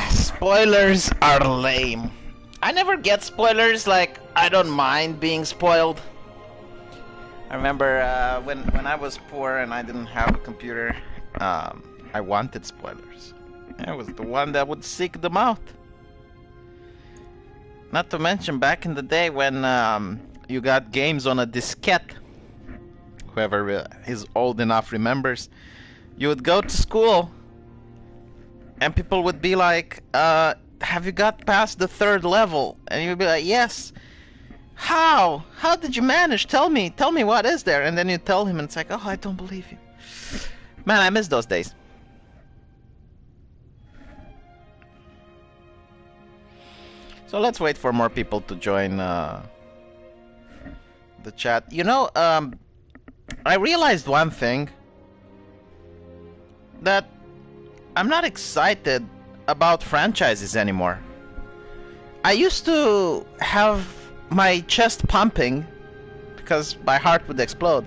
Spoilers are lame. I never get spoilers, like, I don't mind being spoiled. I remember when I was poor and I didn't have a computer, I wanted spoilers. I was the one that would seek them out. Not to mention back in the day when you got games on a diskette. Whoever is old enough remembers. You would go to school and people would be like, have you got past the 3rd level? And you'd be like, yes. How? How did you manage? Tell me what is there? And then you tell him and it's like, oh, I don't believe you. Man, I miss those days. So let's wait for more people to join the chat. You know, I realized one thing. That I'm not excited about franchises anymore. I used to have my chest pumping because my heart would explode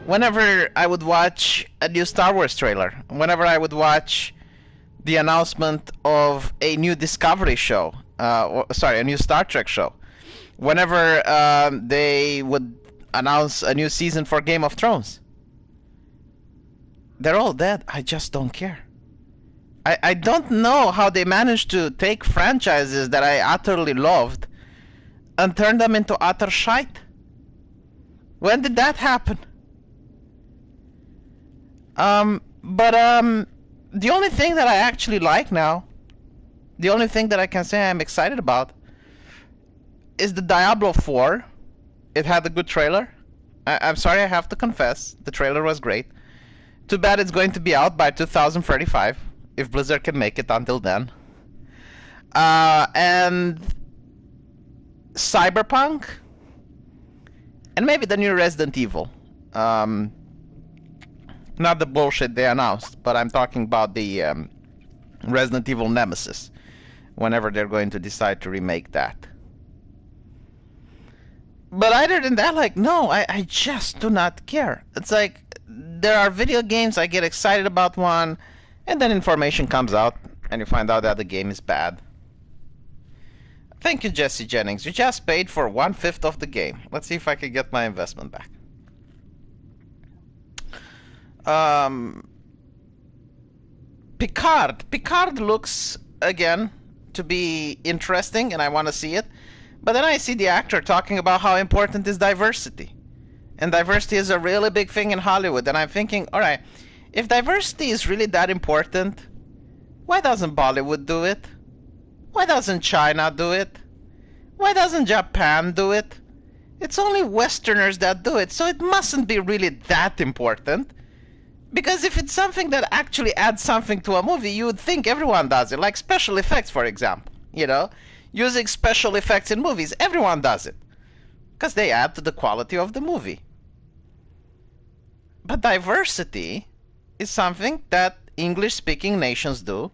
whenever I would watch a new Star Wars trailer, whenever I would watch the announcement of a new Discovery show, a new Star Trek show, whenever they would announce a new season for Game of Thrones. They're all dead. I just don't care. I don't know how they managed to take franchises that I utterly loved and turn them into utter shite. When did that happen? The only thing that I actually like now, the only thing that I can say I'm excited about, is the Diablo 4. It had a good trailer. I'm sorry, I have to confess, the trailer was great. Too bad it's going to be out by 2035, if Blizzard can make it until then. And Cyberpunk, and maybe the new Resident Evil. Not the bullshit they announced, but I'm talking about the Resident Evil Nemesis, whenever they're going to decide to remake that. But other than that, like, no, I just do not care. It's like, there are video games, I get excited about one, and then information comes out, and you find out that the game is bad. Thank you, Jesse Jennings. You just paid for 1/5 of the game. Let's see if I can get my investment back. Picard. Picard looks, again, to be interesting, and I want to see it. But then I see the actor talking about how important is diversity. And diversity is a really big thing in Hollywood. And I'm thinking, alright, if diversity is really that important, why doesn't Bollywood do it? Why doesn't China do it? Why doesn't Japan do it? It's only Westerners that do it, so it mustn't be really that important. Because if it's something that actually adds something to a movie, you would think everyone does it. Like special effects, for example. You know? Using special effects in movies, everyone does it. Because they add to the quality of the movie. But diversity is something that English-speaking nations do,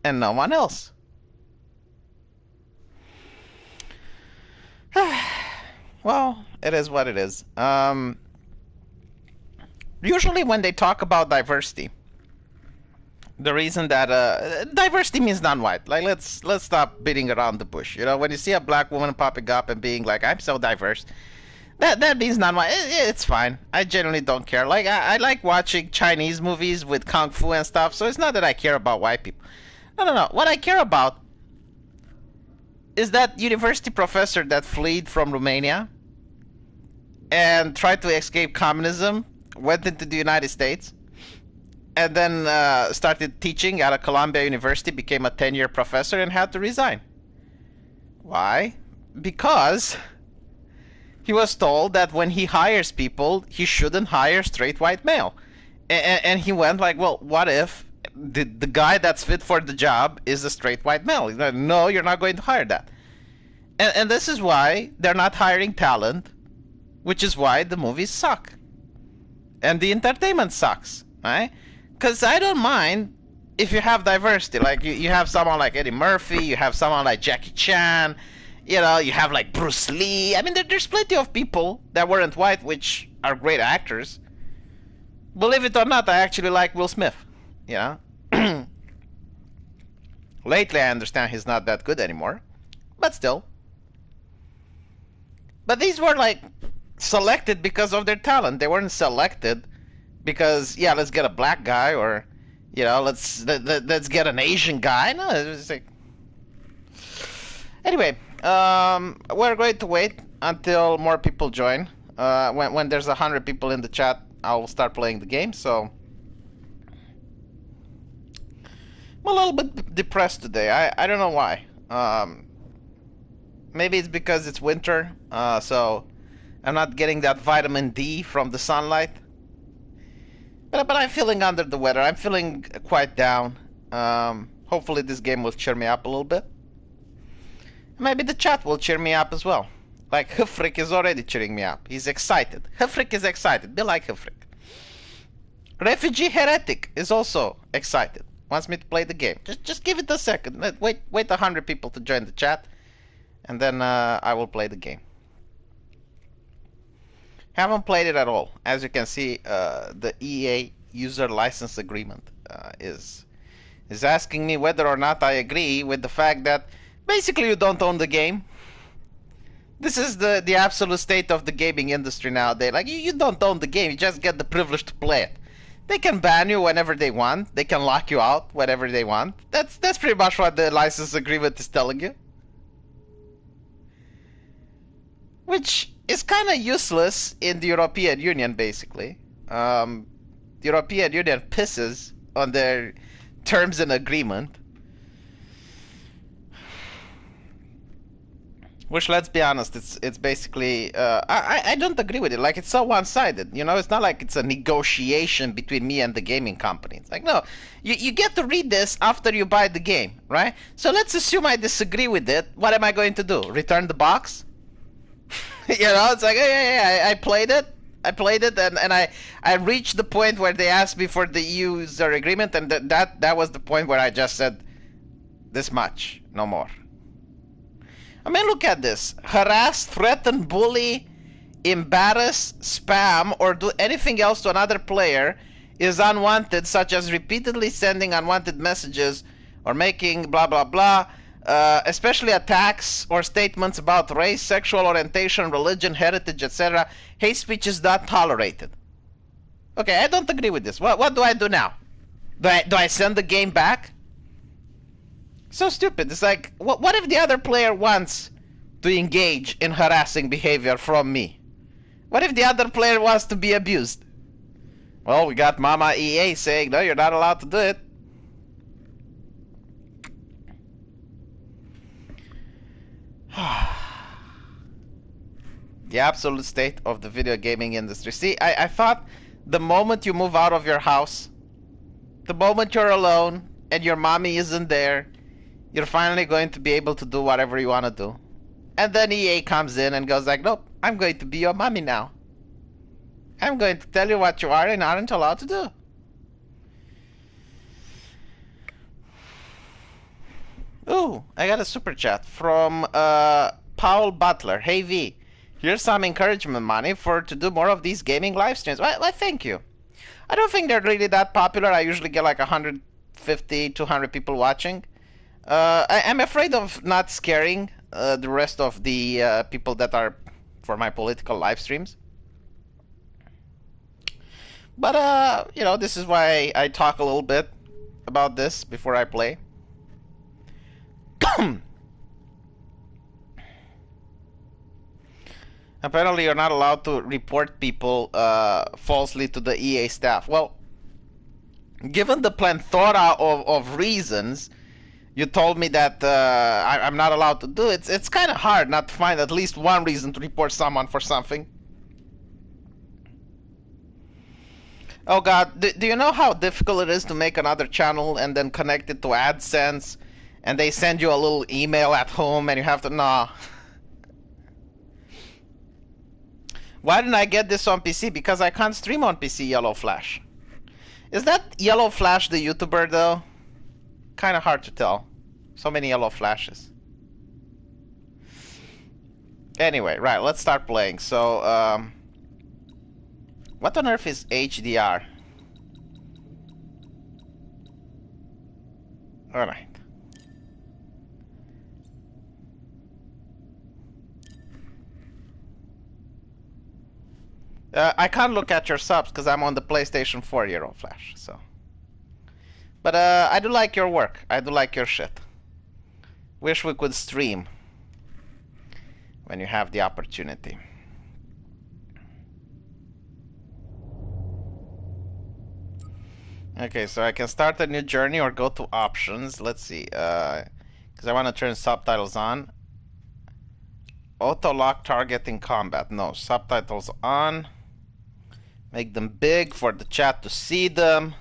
and no one else. Well, it is what it is. Usually when they talk about diversity, the reason that diversity means non-white. Like, let's stop beating around the bush. You know, when you see a black woman popping up and being like, I'm so diverse, that means non-white. It's fine. I generally don't care. Like, I like watching Chinese movies with kung fu and stuff, so it's not that I care about white people. No. What I care about is that university professor that fled from Romania and tried to escape communism, went into the United States, and then started teaching at a Columbia University, became a 10-year professor, and had to resign. Why? Because he was told that when he hires people, he shouldn't hire straight white male. And he went like, well, what if the guy that's fit for the job is a straight white male? He's like, no, you're not going to hire that. And this is why they're not hiring talent, which is why the movies suck. And the entertainment sucks, right? Because I don't mind if you have diversity. Like, you have someone like Eddie Murphy, you have someone like Jackie Chan, you know, you have like Bruce Lee. I mean, there's plenty of people that weren't white, which are great actors. Believe it or not, I actually like Will Smith, you know? Lately, I understand he's not that good anymore, but still. But these were like selected because of their talent. They weren't selected because let's get a black guy or let's get an Asian guy. No, it was like anyway. We're going to wait until more people join. When there's 100 people in the chat, I'll start playing the game. So I'm a little bit depressed today. I don't know why. Maybe it's because it's winter, so I'm not getting that vitamin D from the sunlight. But I'm feeling under the weather. I'm feeling quite down. Hopefully this game will cheer me up a little bit. Maybe the chat will cheer me up as well. Like Hufrik is already cheering me up. He's excited. Hufrik is excited. Be like Hufrik. Refugee Heretic is also excited. Wants me to play the game. Just give it a second. Wait 100 people to join the chat. And then I will play the game. Haven't played it at all. As you can see, the EA user license agreement is asking me whether or not I agree with the fact that basically you don't own the game. This is the absolute state of the gaming industry nowadays. Like you don't own the game, you just get the privilege to play it. They can ban you whenever they want. They can lock you out whenever they want. That's pretty much what the license agreement is telling you. Which is kind of useless in the European Union, basically. The European Union pisses on their terms and agreement. Which, let's be honest, it's basically... I don't agree with it. Like, it's so one-sided. You know, it's not like it's a negotiation between me and the gaming company. It's like, no, you get to read this after you buy the game, right? So let's assume I disagree with it. What am I going to do? Return the box? You know, it's like, I played it. I played it, and I reached the point where they asked me for the user agreement, and that was the point where I just said, this much, no more. I mean, look at this. Harass, threaten, bully, embarrass, spam, or do anything else to another player is unwanted, such as repeatedly sending unwanted messages or making blah blah blah. Especially attacks or statements about race, sexual orientation, religion, heritage, etc. Hate speech is not tolerated. Okay, I don't agree with this. What do I do now? Do I send the game back? So stupid. It's like, what if the other player wants to engage in harassing behavior from me? What if the other player wants to be abused? Well, we got Mama EA saying, no, you're not allowed to do it. The absolute state of the video gaming industry. See, I thought the moment you move out of your house, the moment you're alone and your mommy isn't there, you're finally going to be able to do whatever you want to do. And then EA comes in and goes like, nope, I'm going to be your mommy now. I'm going to tell you what you are and aren't allowed to do. Ooh, I got a super chat from Paul Butler. Hey V, here's some encouragement money to do more of these gaming live streams. Well, thank you. I don't think they're really that popular. I usually get like 150, 200 people watching. I'm afraid of not scaring the rest of the people that are for my political live streams. But, you know, this is why I talk a little bit about this before I play. Apparently you're not allowed to report people falsely to the EA staff. Well, given the plethora of reasons you told me that I'm not allowed to do it, it's kind of hard not to find at least one reason to report someone for something. Oh god, do you know how difficult it is to make another channel and then connect it to AdSense? And they send you a little email at home and you have to... Nah. Why didn't I get this on PC? Because I can't stream on PC, Yellow Flash. Is that Yellow Flash the YouTuber though? Kind of hard to tell. So many Yellow Flashes. Anyway, right, let's start playing. So, what on earth is HDR? Alright. I can't look at your subs because I'm on the PlayStation 4 Euro Flash. So, but I do like your work. I do like your shit. Wish we could stream when you have the opportunity. Okay, so I can start a new journey or go to options. Let's see, because I want to turn subtitles on. Auto lock target in combat. No, subtitles on. Make them big for the chat to see them.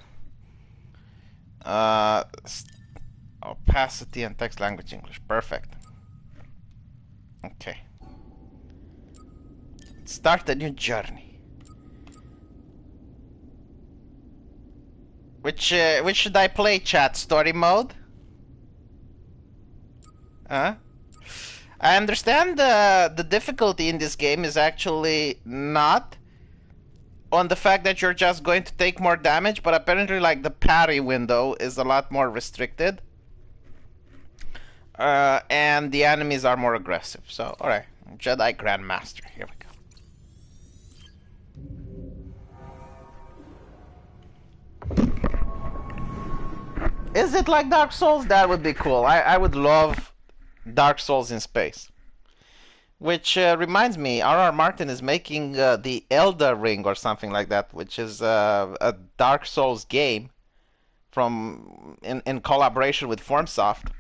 Opacity and text language English. Perfect. Okay. Start a new journey. Which should I play, chat? Story mode? Huh? I understand the difficulty in this game is actually not on the fact that you're just going to take more damage, but apparently like the parry window is a lot more restricted. And the enemies are more aggressive. So, alright. Jedi Grandmaster. Here we go. Is it like Dark Souls? That would be cool. I would love Dark Souls in space. Which reminds me, R.R. Martin is making the Elder Ring or something like that, which is a Dark Souls game from in collaboration with FormSoft.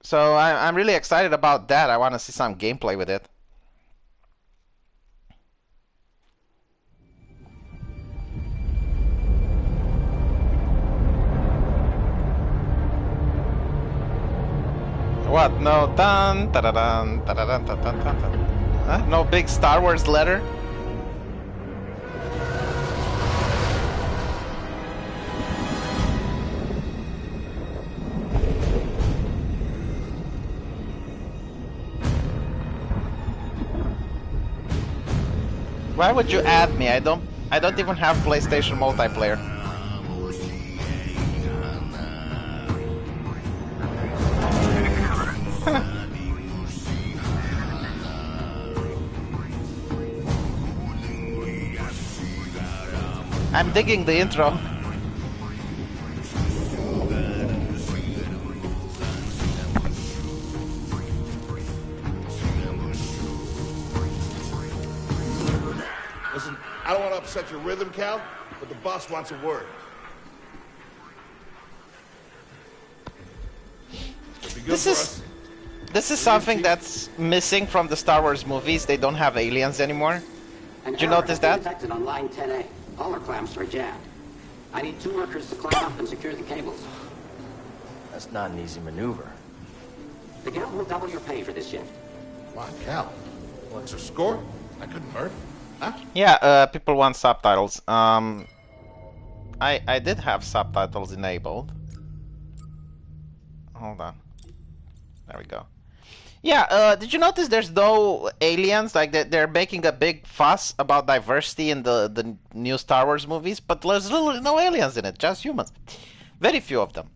So I'm really excited about that. I want to see some gameplay with it. What? No dun da da dun da da dun da dun dun dun. Huh? No big Star Wars letter? Why would you add me? I don't even have PlayStation multiplayer. I'm digging the intro. Listen, I don't want to upset your rhythm, Cal, but the boss wants a word. This is something that's missing from the Star Wars movies. They don't have aliens anymore. Did you notice that? Detected on line 10A. All our clamps are jammed. I need 2 workers to climb up and secure the cables. That's not an easy maneuver. The guild will double your pay for this shift. Come on, Cal. What's your score? That couldn't hurt. Huh? Yeah, people want subtitles. I did have subtitles enabled. Hold on. There we go. Yeah, did you notice there's no aliens? Like, they're making a big fuss about diversity in the new Star Wars movies, but there's literally no aliens in it, just humans. Very few of them.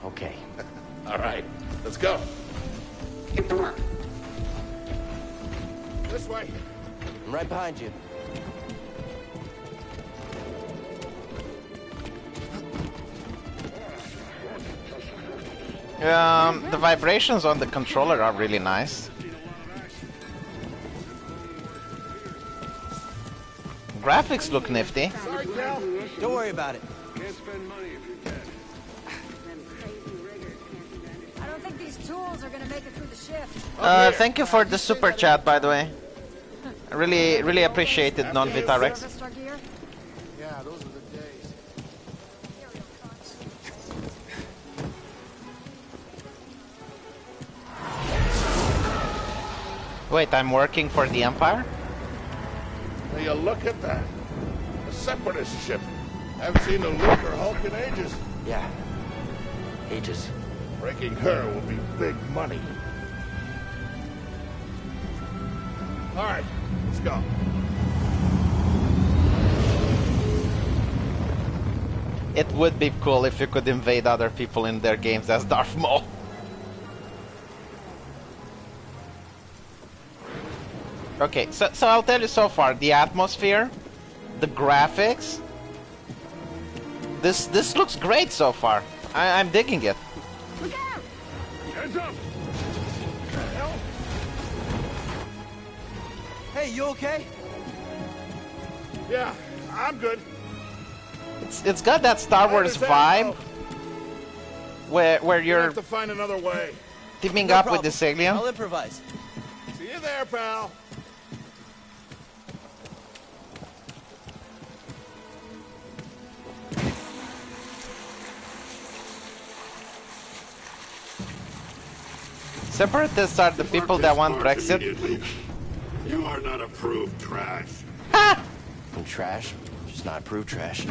Okay. All right, let's go. Get to work. This way. I'm right behind you. The vibrations on the controller are really nice. Graphics look nifty. Sorry, Cal. Don't worry about it. Can't spend money if you can. I don't think these tools are gonna make it through the shift. Thank you for the super chat, by the way. I really appreciate it, Non-Vita Rex. Service our gear? Yeah, those are the days. Wait, I'm working for the Empire? Now you look at that. A separatist ship. Haven't seen a Luke or Hulk in ages. Yeah. Ages. Breaking her will be big money. All right, let's go. It would be cool if you could invade other people in their games as Darth Maul. Okay, so I'll tell you so far, the atmosphere, the graphics, this looks great so far. I'm digging it. Look out! Heads up! The hell? Hey, you okay? Yeah, I'm good. It's got that Star Wars understand, vibe, where We'll you're have to find another way. teaming No up problem. with this alien. I'll improvise. See you there, pal. Separatists are the people that want Brexit. You are not approved trash. Ha! I'm trash, just not approved trash.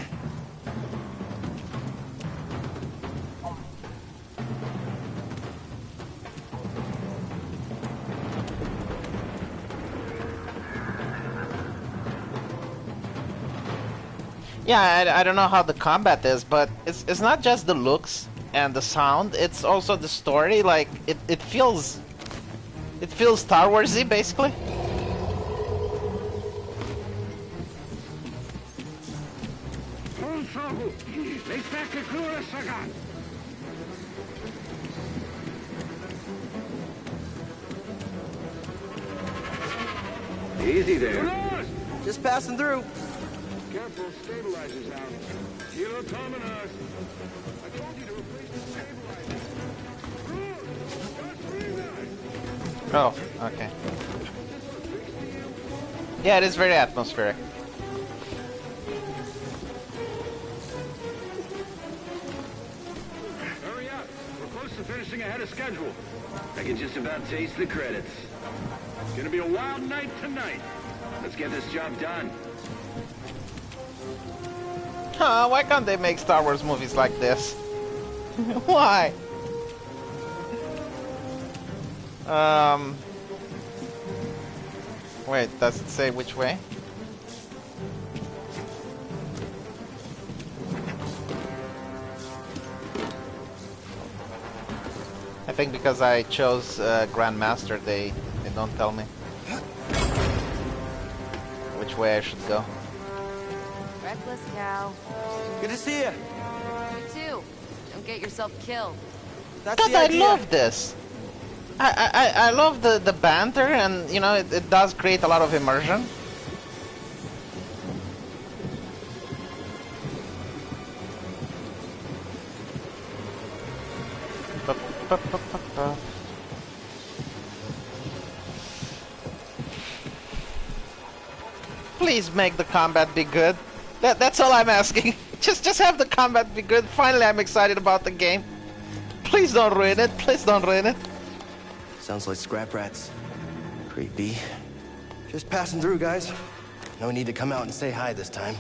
Yeah, I don't know how the combat is, but it's not just the looks and the sound, it's also the story. Like it feels Star Warsy basically. Easy there. Just passing through. Careful, stabilizers out. Kilo Tominos. I told you to replace the stabilizers. Just realize. Oh, okay. Yeah, it is very atmospheric. Hurry up. We're close to finishing ahead of schedule. I can just about taste the credits. It's gonna be a wild night tonight. Let's get this job done. Huh, why can't they make Star Wars movies like this? Why? Wait, does it say which way? I think because I chose Grandmaster, they don't tell me which way I should go. Reckless cow. Good to see you. You too. Don't get yourself killed. That's God, the I idea. love this. I love the banter, and you know it does create a lot of immersion. Please make the combat be good. That's all I'm asking. Just have the combat be good. Finally, I'm excited about the game. Please don't ruin it. Please don't ruin it. Sounds like scrap rats. Creepy. Just passing through, guys. No need to come out and say hi this time.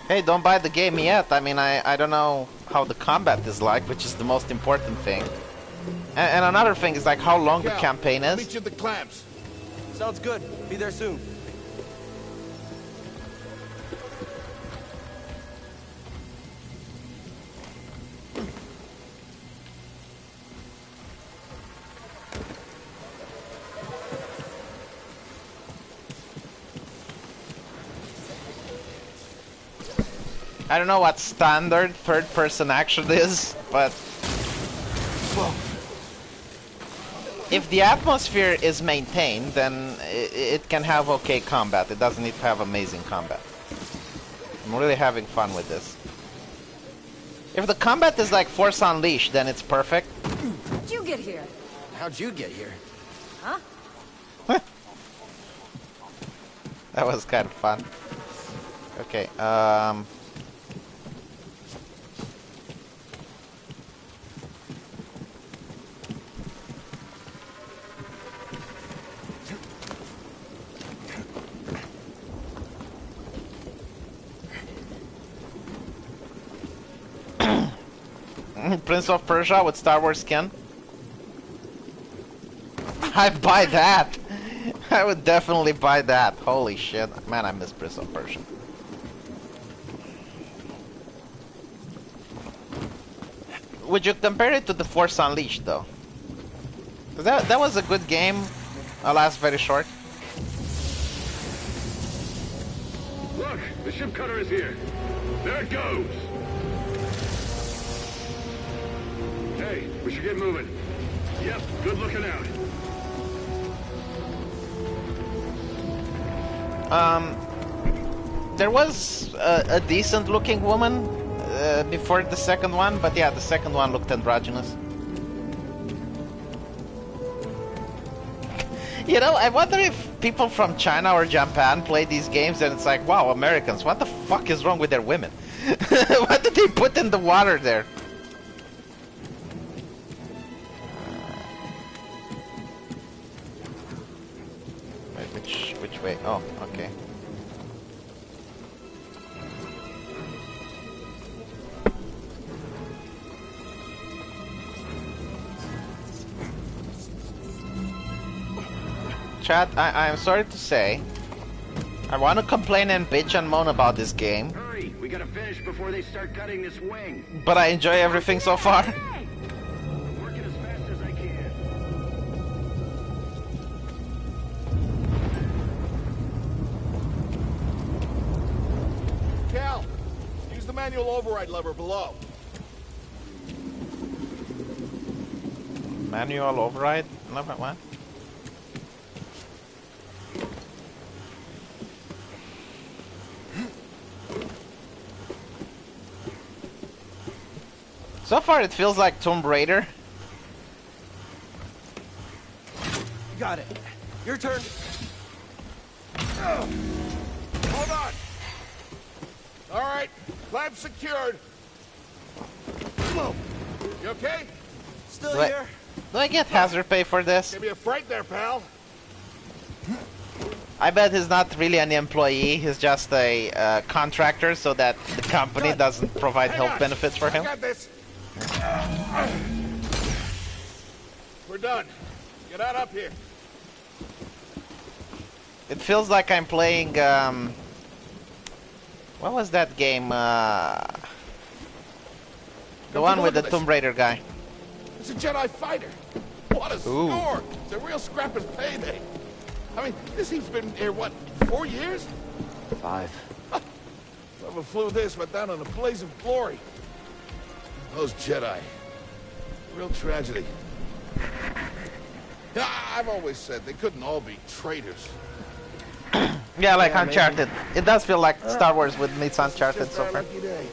Hey, don't buy the game yet. I mean, I don't know how the combat is like, which is the most important thing. And another thing is like how long the Cal, campaign I'll is. meet you at the clamps. Sounds good. Be there soon. I don't know what standard third-person action is, but if the atmosphere is maintained, then it can have okay combat. It doesn't need to have amazing combat. I'm really having fun with this. If the combat is like Force Unleashed, then it's perfect. How'd you get here? How'd you get here? Huh? That was kind of fun. Okay, Prince of Persia with Star Wars skin. I buy that. I would definitely buy that. Holy shit. Man, I miss Prince of Persia. Would you compare it to The Force Unleashed, though? 'Cause that was a good game. Alas, very short. Look, the ship cutter is here. There it goes. Hey, we should get moving. Yep, good looking out. There was a decent looking woman before the second one, but yeah, the second one looked androgynous. You know, I wonder if people from China or Japan play these games and it's like, wow, Americans, what the fuck is wrong with their women? What did they put in the water there? Wait, which way? Oh, okay. Chat, I'm sorry to say, I want to complain and bitch and moan about this game, Hurry, we gotta finish before they start cutting this wing. but I enjoy everything so far. Working as fast as I can. Cal, use the manual override lever below. Manual override? No, what? So far, it feels like Tomb Raider. Got it. Your turn. Hold on. All right, clamp secured. Whoa. You okay? Still Do I- here. Do I get hazard pay for this? Give me a fright there, pal. I bet he's not really an employee, he's just a contractor so that the company doesn't provide Hang health on. benefits for I him. got this. We're done. Get out up here. It feels like I'm playing, what was that game? The Come one take a with the look at Tomb Raider guy. It's a Jedi fighter. What a score! It's a real scrapper's payday. I mean, this he's been here, what, 4 years? 5. Whoever flew this went down in a blaze of glory. Those Jedi. Real tragedy. Yeah, I've always said they couldn't all be traitors. Yeah, like Yeah, Uncharted. It does feel like Star Wars with meets It's Uncharted just so our far. lucky day.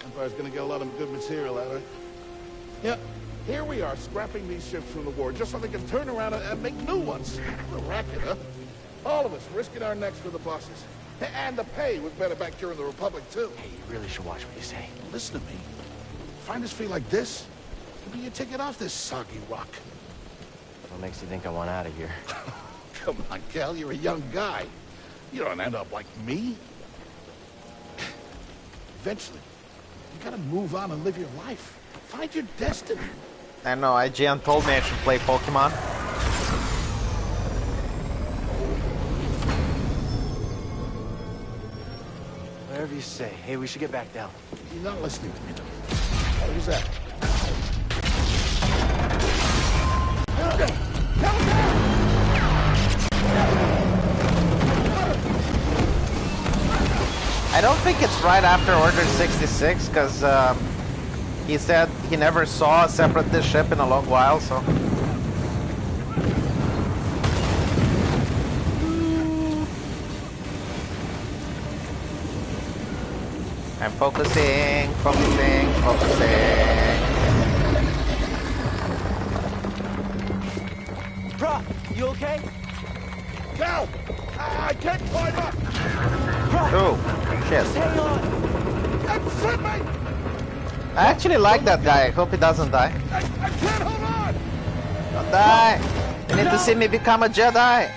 Empire's gonna get a lot of good material out of it. Yeah, here we are, scrapping these ships from the war just so they can turn around and make new ones. What a racket, huh? All of us risking our necks for the bosses. And the pay was better back during the Republic, too. Hey, you really should watch what you say. Listen to me. Find us feel like this, it'll be your ticket off this soggy rock. What makes you think I want out of here? Come on, Cal, you're a young guy. You don't end up like me. Eventually, you gotta move on and live your life. Find your destiny. I know, IGN told me I should play Pokemon. Whatever you say. Hey, we should get back down. You're not listening to me, though. Who's that? I don't think it's right after Order 66, because he said he never saw a separatist ship in a long while, so... I'm focusing, focusing, focusing. Bro, you okay? Cal! I can't climb up! Oh, shit. Just hang on. I'm slipping! I actually like that guy. I hope he doesn't die. I can't hold on! Don't die! You need to see me become a Jedi!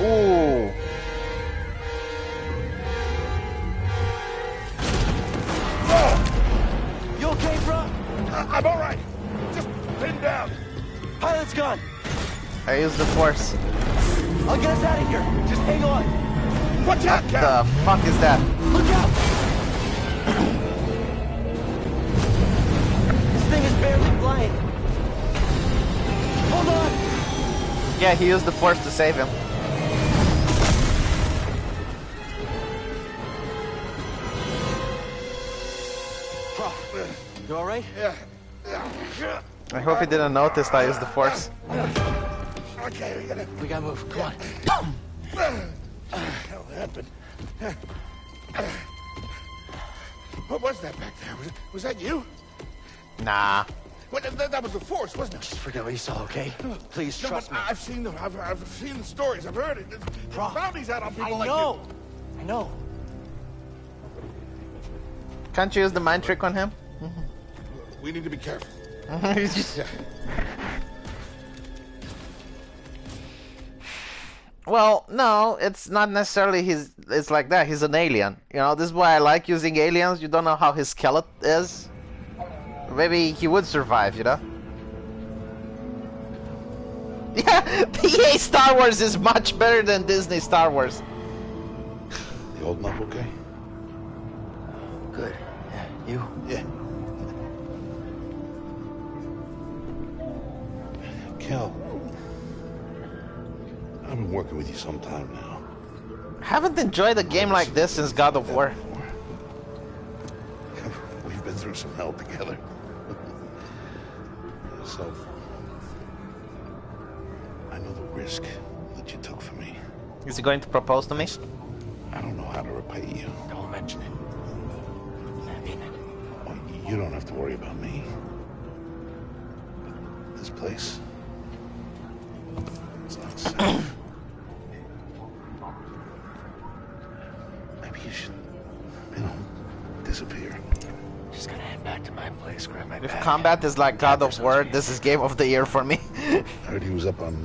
Ooh. You okay, bro? I'm all right. Just pinned down. Pilot's gone. I use the force. I'll get us out of here. Just hang on. Watch out, What Cal! the fuck is that? Look out! This thing is barely flying. Hold on. Yeah, he used the force to save him. Prof, you all right? Yeah. I hope he didn't notice I used the force. Okay, We gotta move. Come on. hell happened? What was that back there? Was that you? Nah. Well, that was the force, wasn't it? Just forget what you saw, okay? Please No, trust but me. I've seen them. I've seen the stories. I've heard it. There's Prof, bounties out on people I like know. I know. Can't you use the mind trick on him? you. We need to be careful. He's just- Yeah. Well, no, it's not necessarily it's like that. He's an alien. You know, this is why I like using aliens. You don't know how his skeleton is. Maybe he would survive, you know? Yeah, EA Star Wars is much better than Disney Star Wars. The old enough, okay? Good. Yeah, you? Yeah. Kel, I've been working with you some time now. Haven't enjoyed a game like this since God of War. We've been through some hell together. So, I know the risk that you took for me. Is he going to propose to me? I don't know how to repay you. Don't mention it. I mean it. Well, you don't have to worry about me. But this place, it's not safe. Maybe you should, disappear. Just gotta head back to my place, grab my If bag. combat is like God of War, this is game of the year for me. I heard he was up on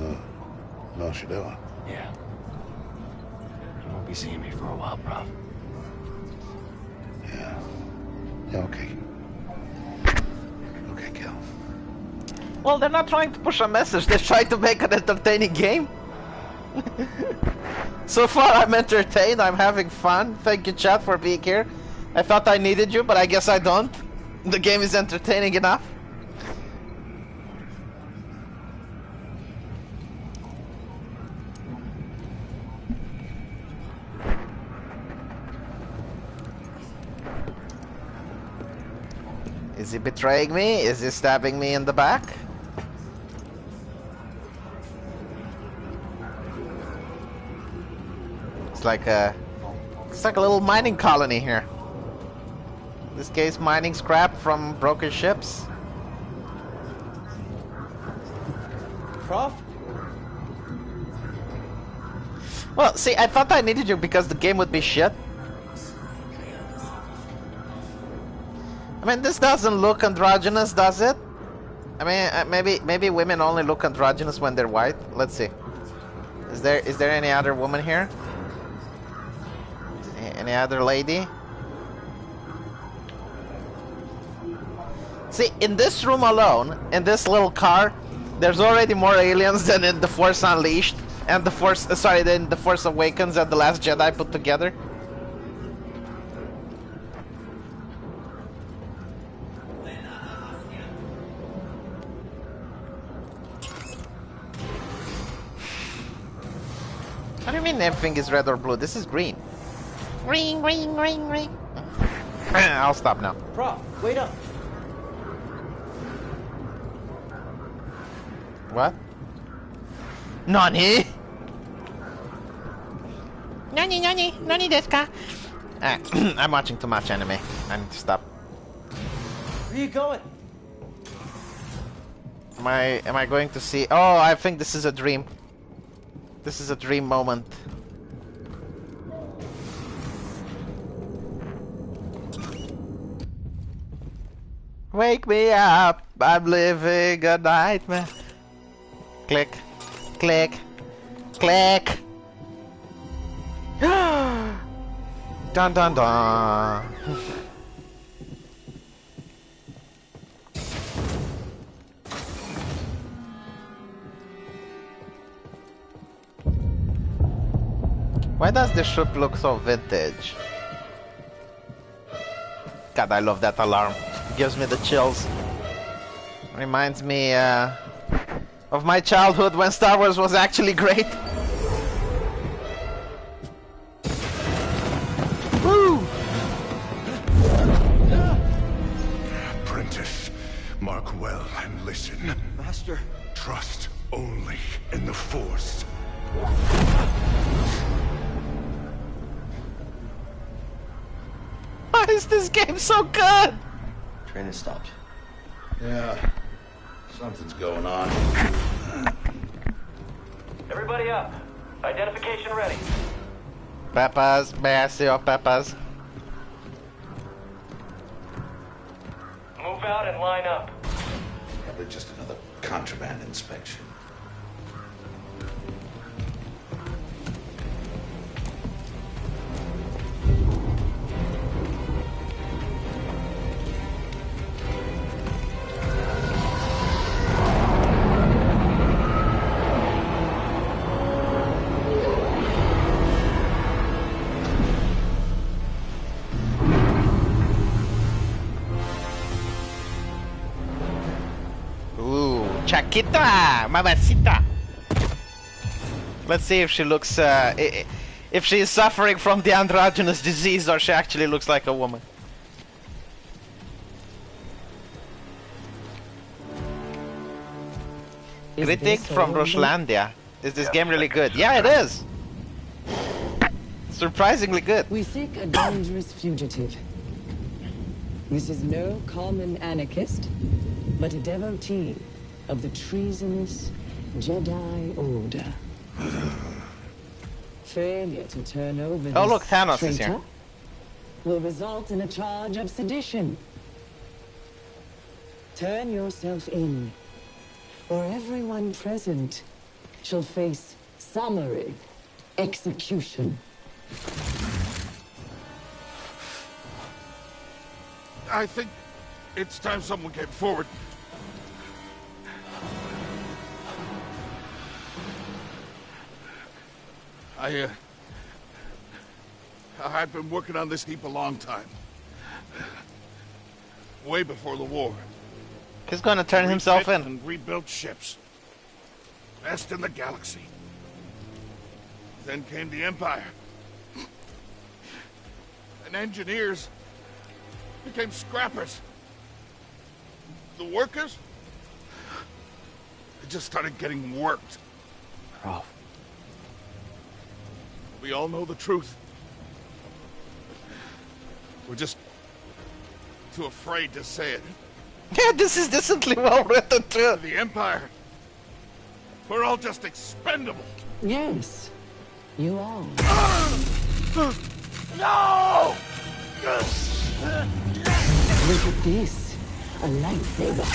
Mount Shadella. Yeah. You won't be seeing me for a while, Prof. Yeah. Yeah, okay. Okay, Cal. Well, they're not trying to push a message. They're trying to make an entertaining game. So far, I'm entertained. I'm having fun. Thank you, chat, for being here. I thought I needed you, but I guess I don't. The game is entertaining enough. Is he betraying me? Is he stabbing me in the back? It's like a little mining colony here. This case, mining scrap from broken ships. Prof? Well, see, I thought I needed you because the game would be shit. I mean, this doesn't look androgynous, does it? I mean, maybe women only look androgynous when they're white. Let's see. Is there any other woman here? Any other lady? See, in this room alone, in this little car, there's already more aliens than in The Force Unleashed and than The Force Awakens and The Last Jedi put together. What do you mean everything is red or blue? This is green. Green, green, green, green. I'll stop now. Prof, wait up. What? Nani? Nani desu ka? I'm watching too much anime. I need to stop. Where are you going? Am I going to see? Oh, I think this is a dream. This is a dream moment. Wake me up, I'm living a nightmare. Click, click, click. Dun dun dun. Why does the ship look so vintage? God, I love that alarm. Gives me the chills. Reminds me of my childhood when Star Wars was actually great. Woo! Apprentice, mark well and listen. Master. Trust only in the Force. Why is this game so good? Train has stopped. Yeah, something's going on. Everybody up. Identification ready. Peppers, Massio Peppers. Move out and line up. Probably just another contraband inspection. Chiquita, mamacita. Let's see if she looks, if she is suffering from the androgynous disease or she actually looks like a woman. Critic from Rushlandia. Is this game really good? Yeah, it is. Surprisingly good. We seek a dangerous fugitive. This is no common anarchist, but a devotee of the treasonous Jedi Order. Failure to turn over Oh, this look, Thanos is traitor here. will result in a charge of sedition. Turn yourself in, or everyone present shall face summary execution. I think it's time someone came forward. I've been working on this heap a long time. Way before the war. He's gonna turn himself Refit in. and rebuilt ships. Best in the galaxy. Then came the Empire. And engineers became scrappers. The workers, they just started getting worked. Prof. We all know the truth. We're just too afraid to say it. Yeah, this is decently well written too. The Empire, we're all just expendable. Yes, you are. No! Look at this, a lightsaber.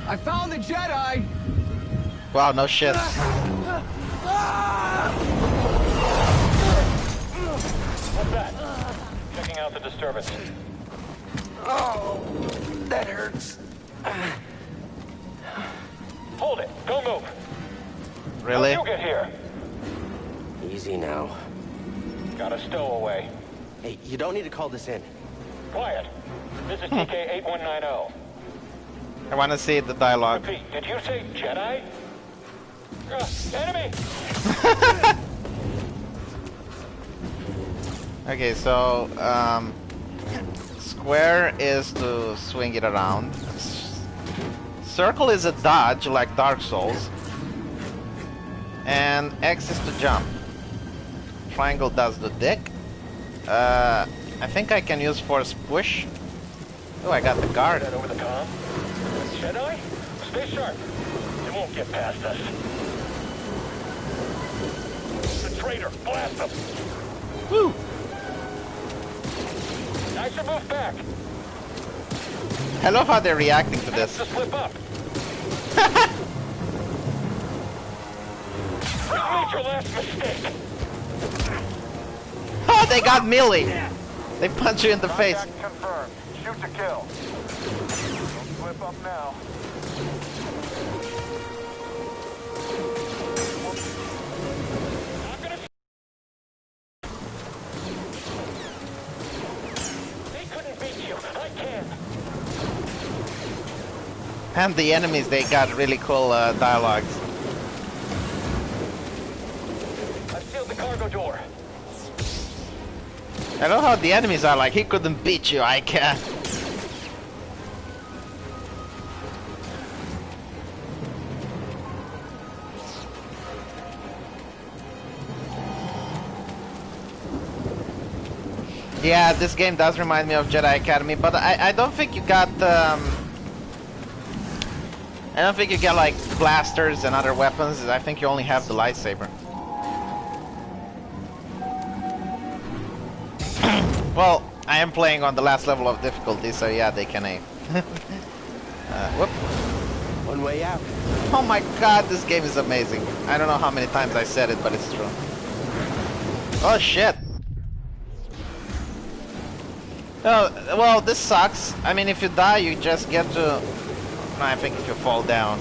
I found the Jedi! Wow, no shit. What's that? Checking out the disturbance. Oh, that hurts. Hold it. Don't move. Really? How'd you get here? Easy now. Got a stowaway. Hey, you don't need to call this in. Quiet. This is TK-8190. I want to see the dialogue. Repeat, did you say Jedi? Enemy! Okay, so square is to swing it around. Circle is a dodge, like Dark Souls. And X is to jump. Triangle does the dick. I think I can use force push. Oh, I got the guard. That over the comm? Jedi? Stay sharp. They won't get past us. The traitor! Blast them! Woo! I should move back. I love how they're reacting to this. To slip up. Made your last mistake. Oh, they got melee. They punch you in the face. Contact confirmed. Shoot to kill. Don't slip up now. And the enemies, they got really cool dialogues. I've sealed the cargo door. I know how the enemies are like, he couldn't beat you, I can. Yeah, this game does remind me of Jedi Academy, but I don't think you got I don't think you get like blasters and other weapons. I think you only have the lightsaber. Well, I am playing on the last level of difficulty, so yeah, they can aim. Whoop. One way out. Oh my god, this game is amazing. I don't know how many times I said it, but it's true. Oh shit. Oh, well, this sucks. I mean, if you die, you just get to... No, I think if you fall down.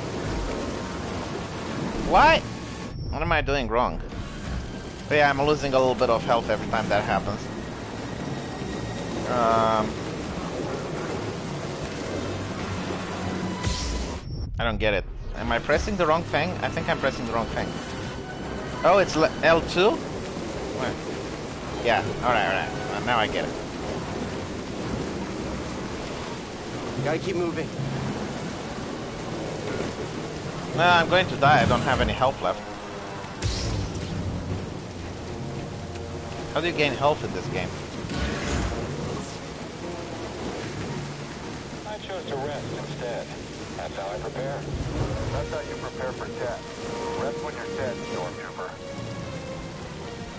Why? What am I doing wrong? But yeah, I'm losing a little bit of health every time that happens. I don't get it. Am I pressing the wrong thing? I think I'm pressing the wrong thing. Oh, it's L2? Where? Yeah, alright. Now I get it. Gotta keep moving. No, I'm going to die. I don't have any health left. How do you gain health in this game? I chose to rest instead. That's how I prepare. That's how you prepare for death. Rest when you're dead, Stormtrooper.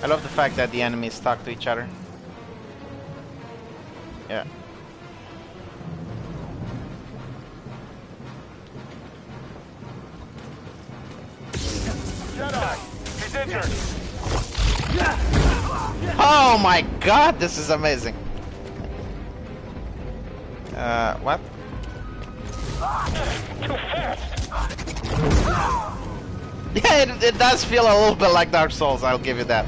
I love the fact that the enemies talk to each other. Yeah. Jedi! He's injured! Oh my god, this is amazing. What? Too fast! Yeah, it does feel a little bit like Dark Souls, I'll give you that.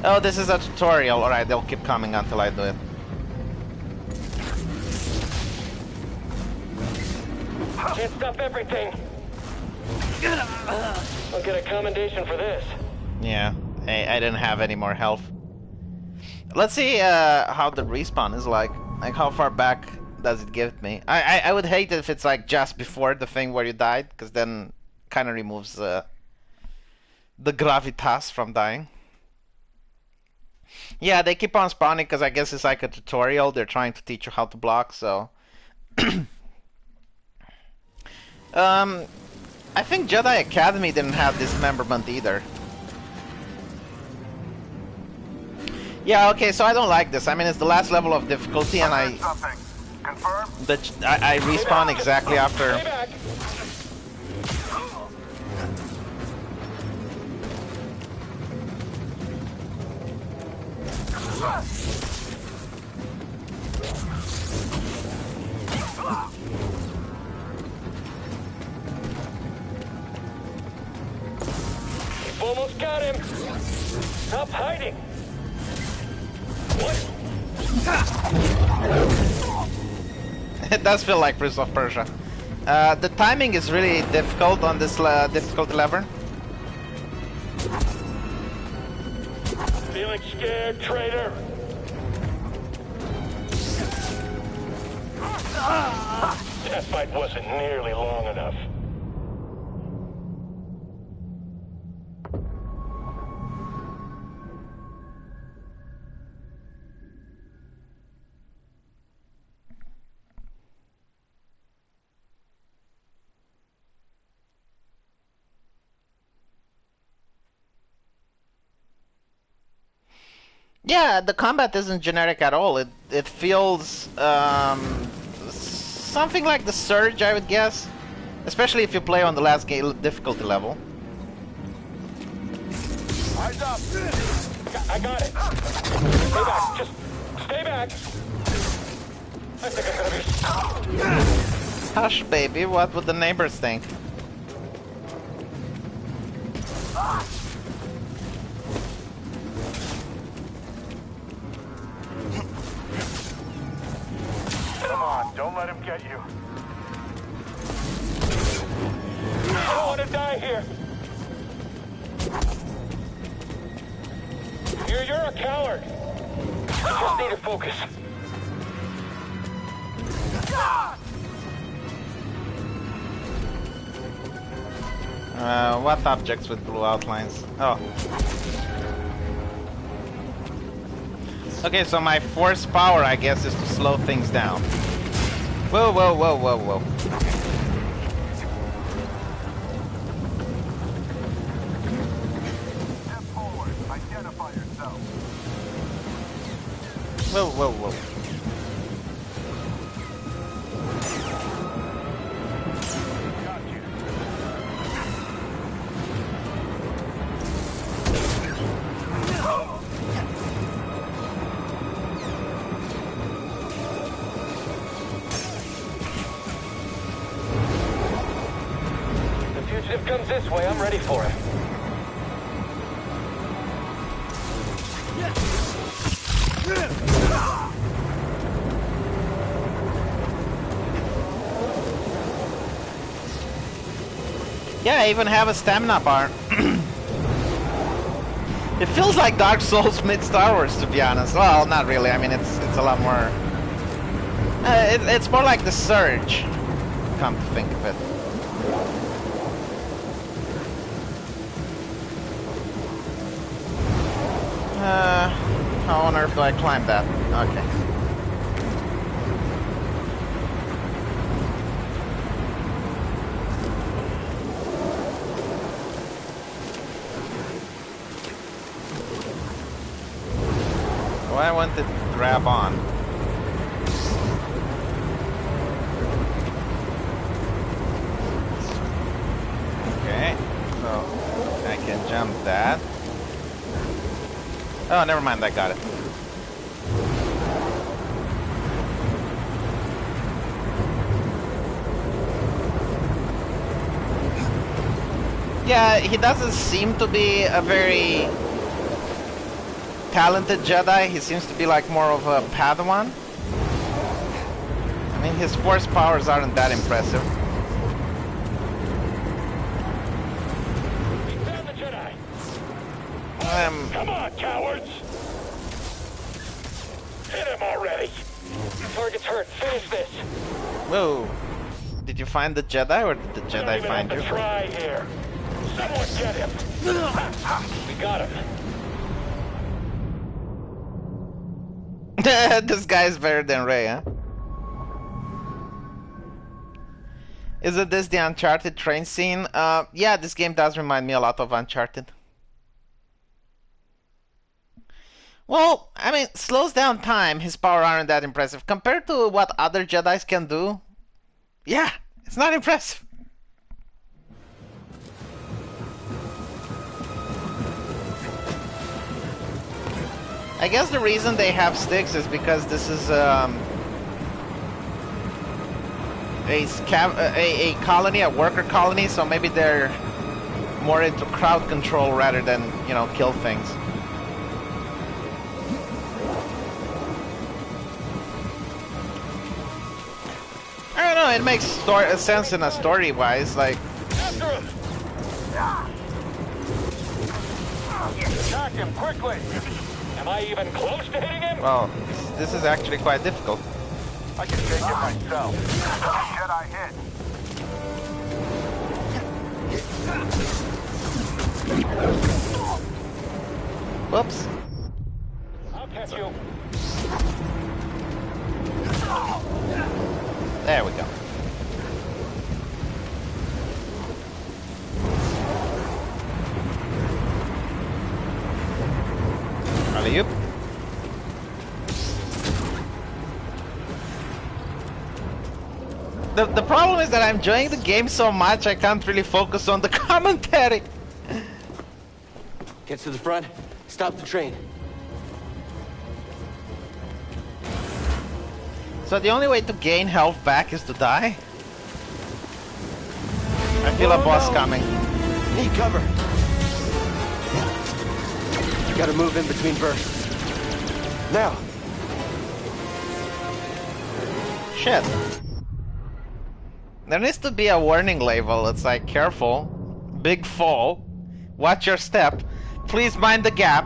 Oh, this is a tutorial. Alright, they'll keep coming until I do it. Can't stop everything! I'll get a commendation for this. Yeah, I didn't have any more health. Let's see how the respawn is like. Like, how far back does it give me? I would hate it if it's like just before the thing where you died, because then kind of removes the gravitas from dying. Yeah, they keep on spawning because I guess it's like a tutorial. They're trying to teach you how to block, so... I think Jedi Academy didn't have dismemberment either. Yeah, okay, so I don't like this. I mean, it's the last level of difficulty, and I respawn exactly after. You've almost got him! Stop hiding! What? It does feel like Prince of Persia. The timing is really difficult on this difficulty level. Feeling scared, traitor? That fight wasn't nearly long enough. Yeah, the combat isn't generic at all. It feels something like the Surge, I would guess, especially if you play on the last difficulty level. Eyes up! I got it. Stay back. Just stay back. I think I'm gonna be. Hush, baby. What would the neighbors think? let him get you. I don't want to die here. You're a coward. You just need to focus. What objects with blue outlines? Oh. Okay, so my force power, I guess, is to slow things down. Whoa, whoa, whoa, whoa, whoa. Step forward. Identify yourself. Whoa, whoa, whoa. Fugitive comes this way, I'm ready for him. Yeah, I even have a stamina bar. It feels like Dark Souls mid Star Wars, to be honest. Well, not really. I mean, it's a lot more. It's more like the Surge. Come to think of it. How on earth do I climb that? Okay. So I wanted to grab on. Okay, so I can jump that. Oh, never mind, I got it. Yeah, he doesn't seem to be a very talented Jedi. He seems to be like more of a Padawan. I mean, his force powers aren't that impressive. We found the Jedi. Come on, cowards! Hit him already! Target's hurt. Finish this. Whoa. Did you find the Jedi, or did the Jedi find you? Try here. Someone get him. We got him. This guy's better than Rey, huh? Isn't this the Uncharted train scene? Yeah, this game does remind me a lot of Uncharted. Well, I mean, slows down time. His power aren't that impressive. Compared to what other Jedis can do, yeah, it's not impressive. I guess the reason they have sticks is because this is a colony, a worker colony, so maybe they're more into crowd control rather than, you know, kill things. I don't know, it makes sense in a story-wise, like... After him! Attack him, quickly! Am I even close to hitting him? Well, this is actually quite difficult. I can take it myself. Jedi hit. Whoops. I'll catch you. There we go. Alley-oop. The problem is that I'm enjoying the game so much I can't really focus on the commentary. Get to the front, stop the train. So the only way to gain health back is to die? I feel a boss coming. Need cover. You gotta move in between bursts. Now. Shit. There needs to be a warning label. It's like, careful, big fall, watch your step, please mind the gap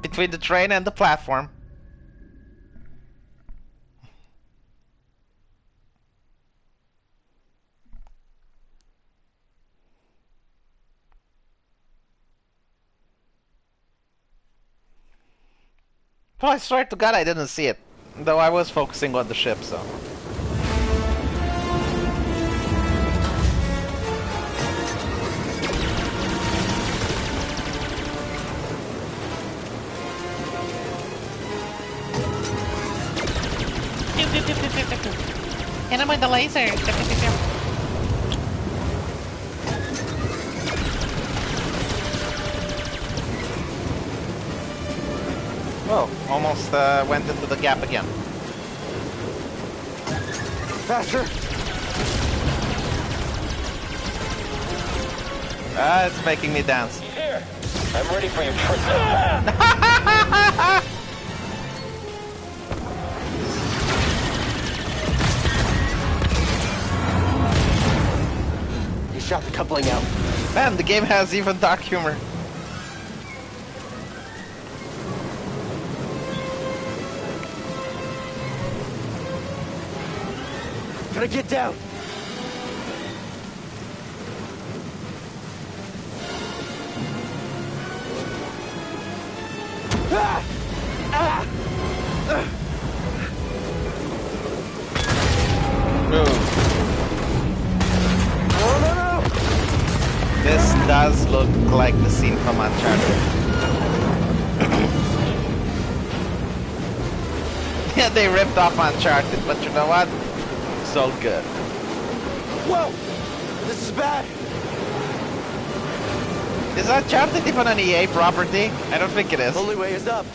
between the train and the platform. Well, I swear to God I didn't see it, though I was focusing on the ship, so... Hit him with the laser! Whoa, almost went into the gap again. Faster! It's making me dance. Here, I'm ready for your trick. You shot the coupling out. Man, the game has even dark humor. Gotta get down. Ah! Ah! Move. No! This does look like the scene from Uncharted. Yeah, they ripped off Uncharted, but you know what? So good. Whoa! This is bad. Is Uncharted even an EA property? I don't think it is. Only way is up.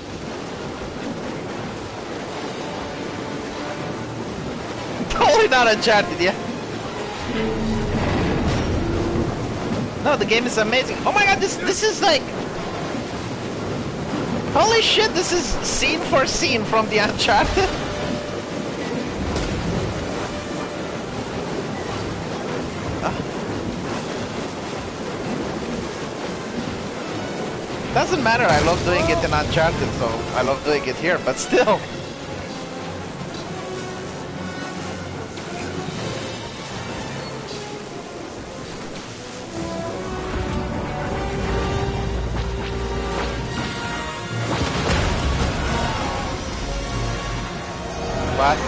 Totally not Uncharted, yeah. No, the game is amazing. Oh my god, this is like... Holy shit, this is scene for scene from the Uncharted. Doesn't matter, I love doing it in Uncharted, so I love doing it here, but still. What?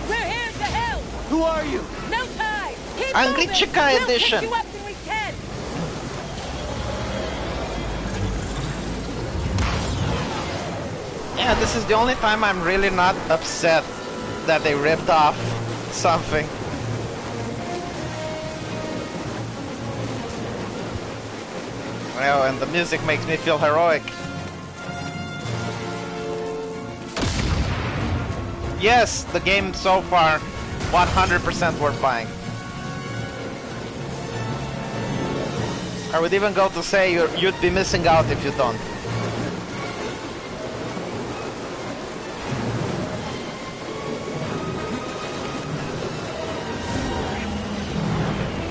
We're here to help! Who are you? No time! Keep Angry moving! Chica We'll edition. pick you up when we can! Yeah, this is the only time I'm really not upset that they ripped off something. Well, and the music makes me feel heroic. Yes, the game so far, 100% worth buying. I would even go to say you'd be missing out if you don't.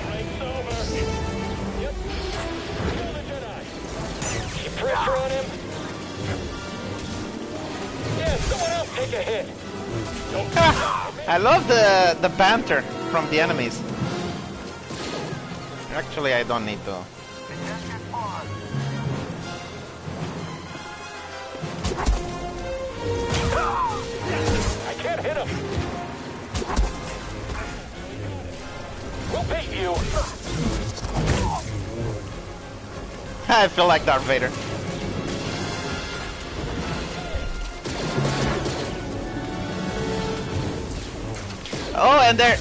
Break's over. Yep. Kill the Jedi. Keep pressure on him. Yeah, someone else take a hit. I love the banter from the enemies. Actually, I don't need to. I can't hit him. We'll beat you. I feel like Darth Vader. Oh, and they're...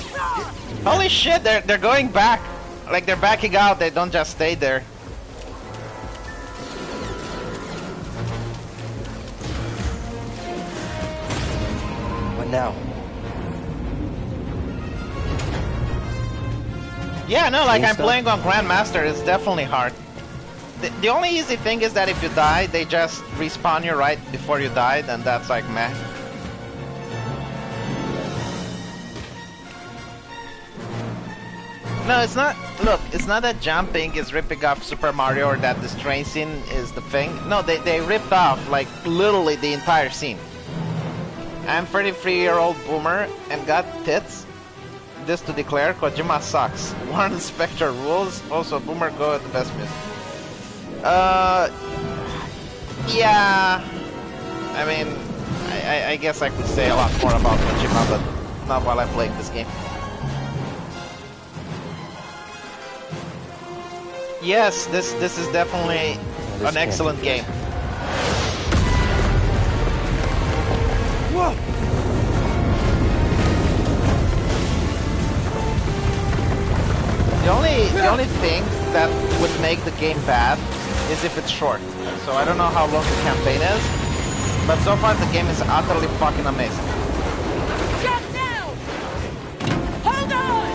Holy shit, they're going back. Like, they're backing out, they don't just stay there. What now? Yeah, no, like, I'm Stuff? playing on Grandmaster, it's definitely hard. The only easy thing is that if you die, they just respawn you right before you died, and that's like meh. No, it's not. Look, it's not that jumping is ripping off Super Mario or that this train scene is the thing. No, they ripped off, like, literally the entire scene. I'm 33-year-old boomer and got tits. This to declare, Kojima sucks. Warren Spector rules. Also, boomer go at the best music. Yeah. I mean, I guess I could say a lot more about Kojima, but not while I'm playing this game. Yes, this is definitely an excellent game. Whoa! The only thing that would make the game bad is if it's short. So I don't know how long the campaign is, but so far the game is utterly fucking amazing. Jump now! Hold on!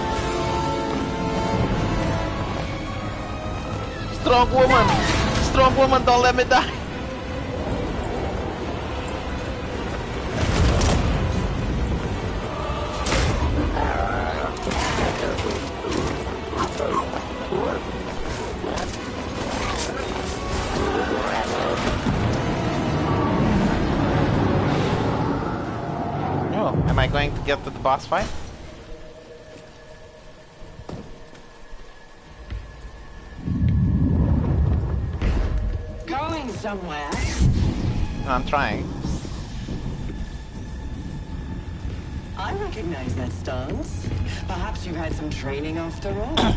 Strong woman, don't let me die. Oh, am I going to get to the boss fight? Going somewhere? I'm trying. I recognize that stance. Perhaps you've had some training after all.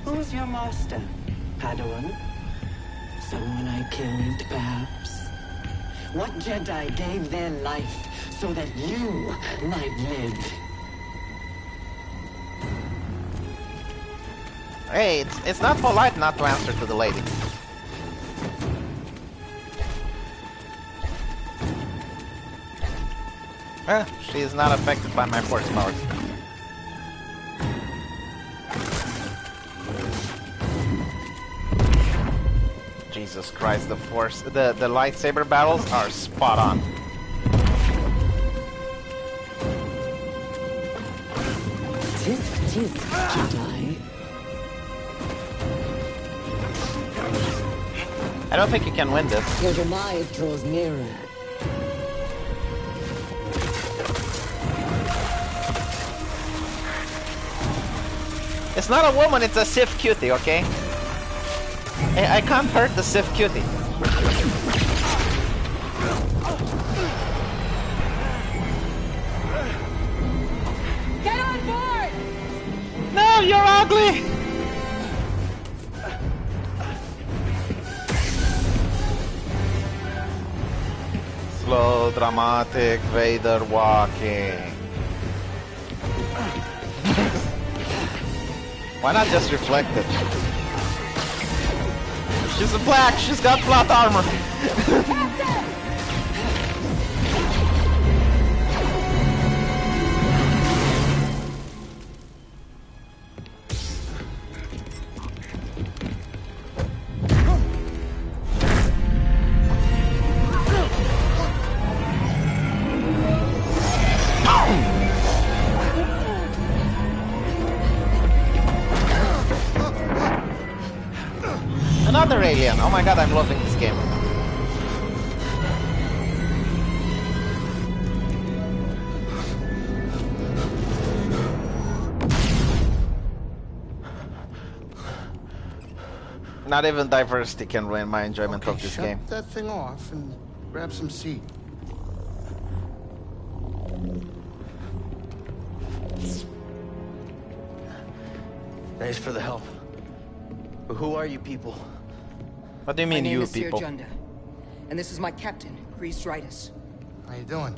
Who's your master? Padawan? Someone I killed, perhaps? What Jedi gave their life so that you might live? Hey, it's not polite not to answer to the lady. She is not affected by my force powers. Jesus Christ, the force, the lightsaber battles are spot on. Tisk, Jedi. I don't think you can win this. Your demise draws nearer. It's not a woman, it's a Sith cutie, okay? I can't hurt the Sith cutie. Get on board! No, you're ugly! Slow, dramatic Vader walking. Why not just reflect it? She's a black, she's got plot armor. Another alien. Oh my god, I'm loving this game. Not even diversity can ruin my enjoyment of this game. Shut that thing off and grab some seed. Thanks for the help. But who are you people? What do you mean, my name you is people? Seer Junda, and this is my captain, Grease Dritus. How you doing?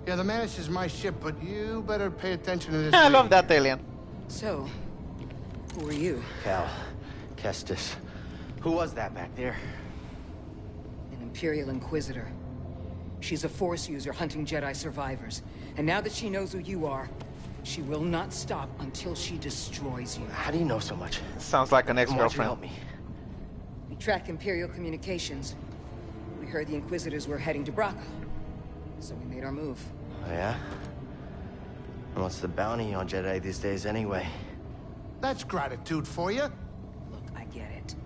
Yeah, the Mantis is my ship, but you better pay attention to this. I love lady. that alien. So, who are you? Cal. Kestis. Who was that back there? An Imperial Inquisitor. She's a Force user hunting Jedi survivors. And now that she knows who you are, she will not stop until she destroys you. How do you know so much? Sounds like an Why don't you ex-girlfriend. help me? We track Imperial communications. We heard the Inquisitors were heading to Braca. So we made our move. Oh, yeah? And what's the bounty on Jedi these days anyway? That's gratitude for you. Look, I get it.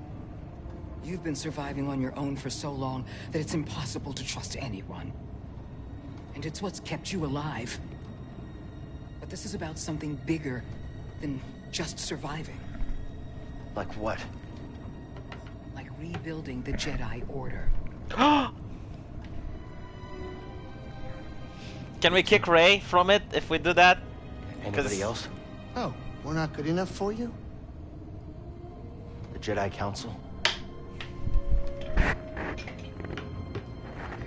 You've been surviving on your own for so long that it's impossible to trust anyone. And it's what's kept you alive. But this is about something bigger than just surviving. Like what? Like rebuilding the Jedi Order. Can we kick Rey from it if we do that? Anybody else? Oh, we're not good enough for you? The Jedi Council? You're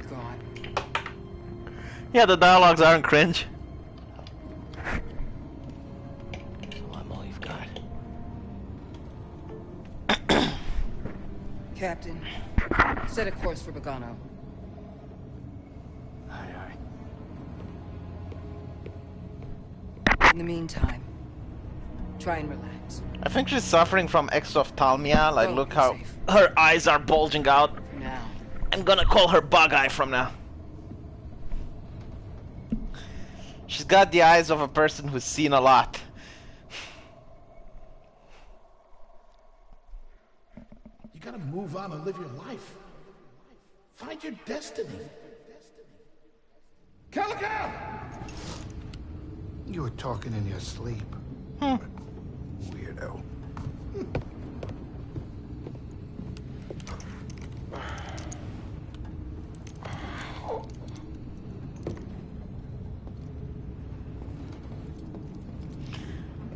gone. Yeah, the dialogues aren't cringe. So I'm all you've got. Captain, set a course for Bogano. Aye, aye. In the meantime, try and relax. I think she's suffering from exophthalmia. Like, Oh, look be how safe. her eyes are bulging out. For now. I'm gonna call her Bug Eye from now. She's got the eyes of a person who's seen a lot. You gotta move on and live your life. Find your destiny. Calico! You were talking in your sleep. Weirdo.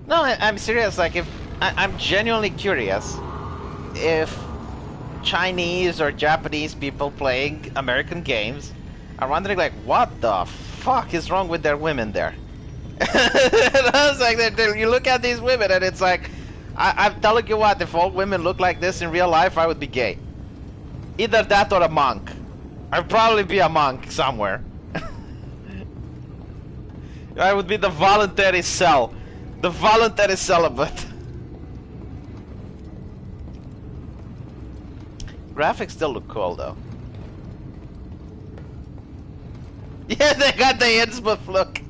No, I'm serious. Like, if I'm genuinely curious if Chinese or Japanese people playing American games are wondering, like, what the fuck is wrong with their women there? I was like, you look at these women and it's like, I'm telling you what, if all women look like this in real life, I would be gay. Either that or a monk. I'd probably be a monk somewhere. I would be the voluntary cell. The voluntary celibate. Graphics still look cool though. Yeah, they got the Innsmouth look.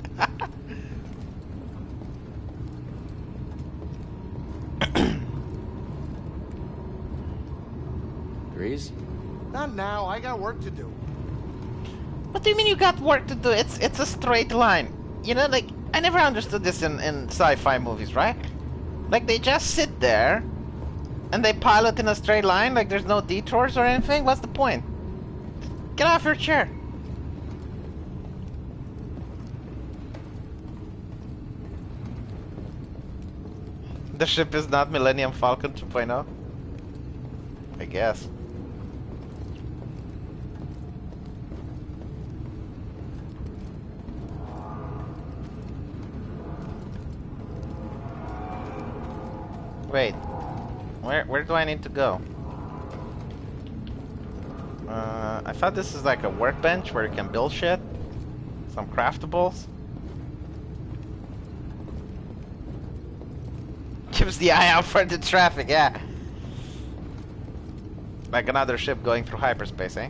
Grease? Not now. I got work to do. What do you mean you got work to do? It's a straight line. You know, like, I never understood this in sci-fi movies, right? Like, they just sit there and they pilot in a straight line, like there's no detours or anything. What's the point? Get off your chair. The ship is not Millennium Falcon 2.0? I guess. Wait, where do I need to go? I thought this is like a workbench where you can build shit. Some craftables. Keeps the eye out for the traffic, yeah. Like another ship going through hyperspace, eh?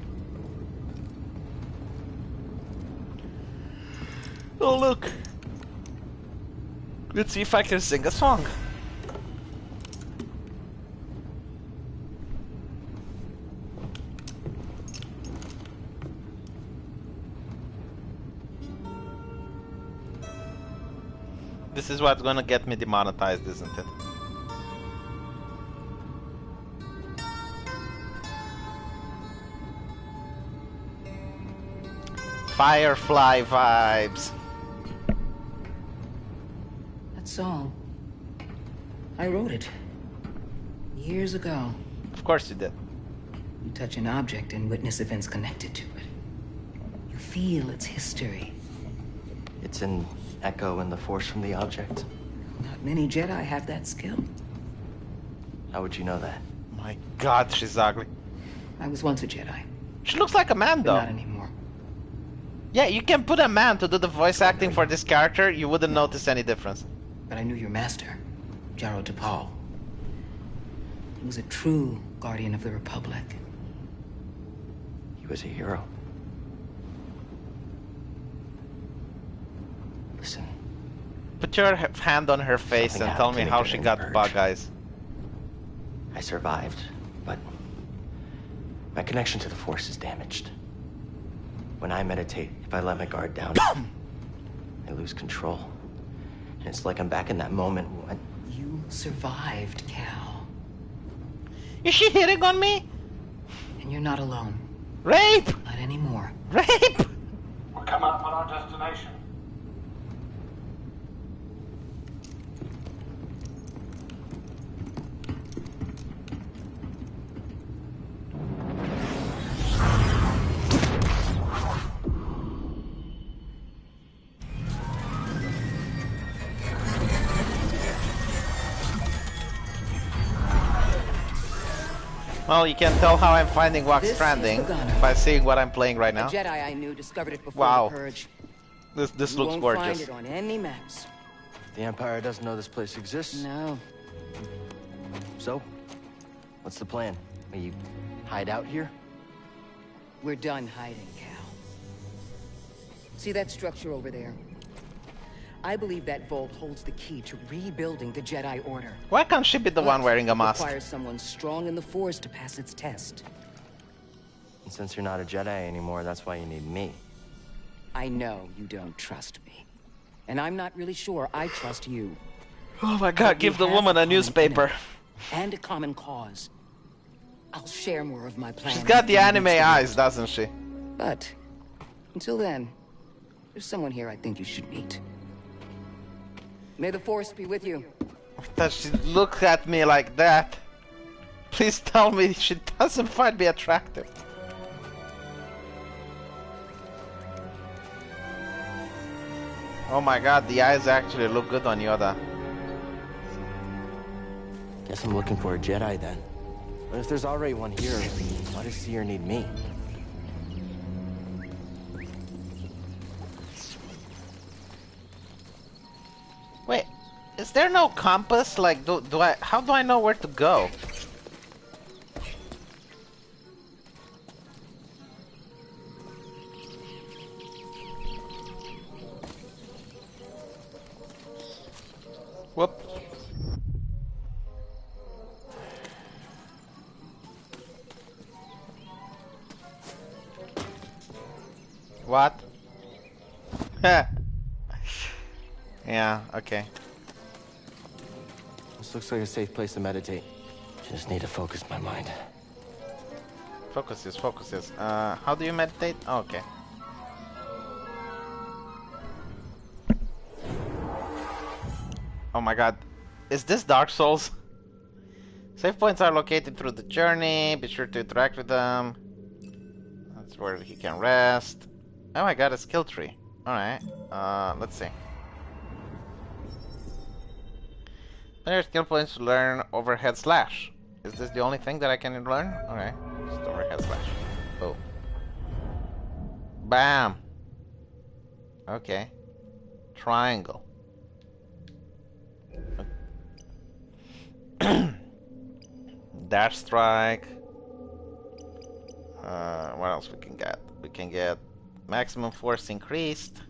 Oh, look. Let's see if I can sing a song. This is what's gonna get me demonetized, isn't it? Firefly vibes. That song, I wrote it years ago. Of course you did. You touch an object and witness events connected to it. You feel its history. It's an echo in the force from the object. Not many Jedi have that skill. How would you know that? My God, she's ugly. I was once a Jedi. She looks like a man, But though. not anymore. Yeah, you can put a man to do the voice acting for this character. You wouldn't notice any difference. But I knew your master, Jaro Tapal. He was a true guardian of the Republic. He was a hero. Listen, Put your hand on her face Something and tell happened me to me how during she the got purge. bug eyes. I survived, but my connection to the Force is damaged. When I meditate, if I let my guard down, I lose control. And it's like I'm back in that moment when... You survived, Cal. Is she hitting on me? And you're not alone. Rape! Not anymore. Rape! We're coming up on our destination. Well, you can tell how I'm finding Wax This Stranding is the gun. by seeing what I'm playing right now. A Jedi I knew discovered it before Wow. the purge. This You looks won't gorgeous. find it on any maps. The Empire doesn't know this place exists. No. So, what's the plan? Will you hide out here? We're done hiding, Cal. See that structure over there? I believe that vault holds the key to rebuilding the Jedi Order. Why can't she be the one wearing a mask? It requires someone strong in the Force to pass its test. And since you're not a Jedi anymore, that's why you need me. I know you don't trust me. And I'm not really sure I trust you. Oh my god, But give we the have woman a common newspaper. enemy and a common cause. I'll share more of my plans. She's got the with you anime next eyes, week. doesn't she? But until then, there's someone here I think you should meet. May the Force be with you. Does she look at me like that? Please tell me she doesn't find me attractive. Oh my god, the eyes actually look good on Yoda. Guess I'm looking for a Jedi then. But if there's already one here, why does Seer need me? Wait, is there no compass? Like, how do I know where to go? Whoop. What? Yeah, okay. This looks like a safe place to meditate. Just need to focus my mind. Focuses. How do you meditate? Oh, okay. Oh my god. Is this Dark Souls? Save points are located through the journey. Be sure to interact with them. That's where he can rest. Oh my god, a skill tree. Alright. Let's see. There are skill points to learn overhead slash. Is this the only thing that I can learn? Alright. Just overhead slash. Oh. Bam! Okay. Triangle. Dash strike. What else we can get? We can get maximum force increased.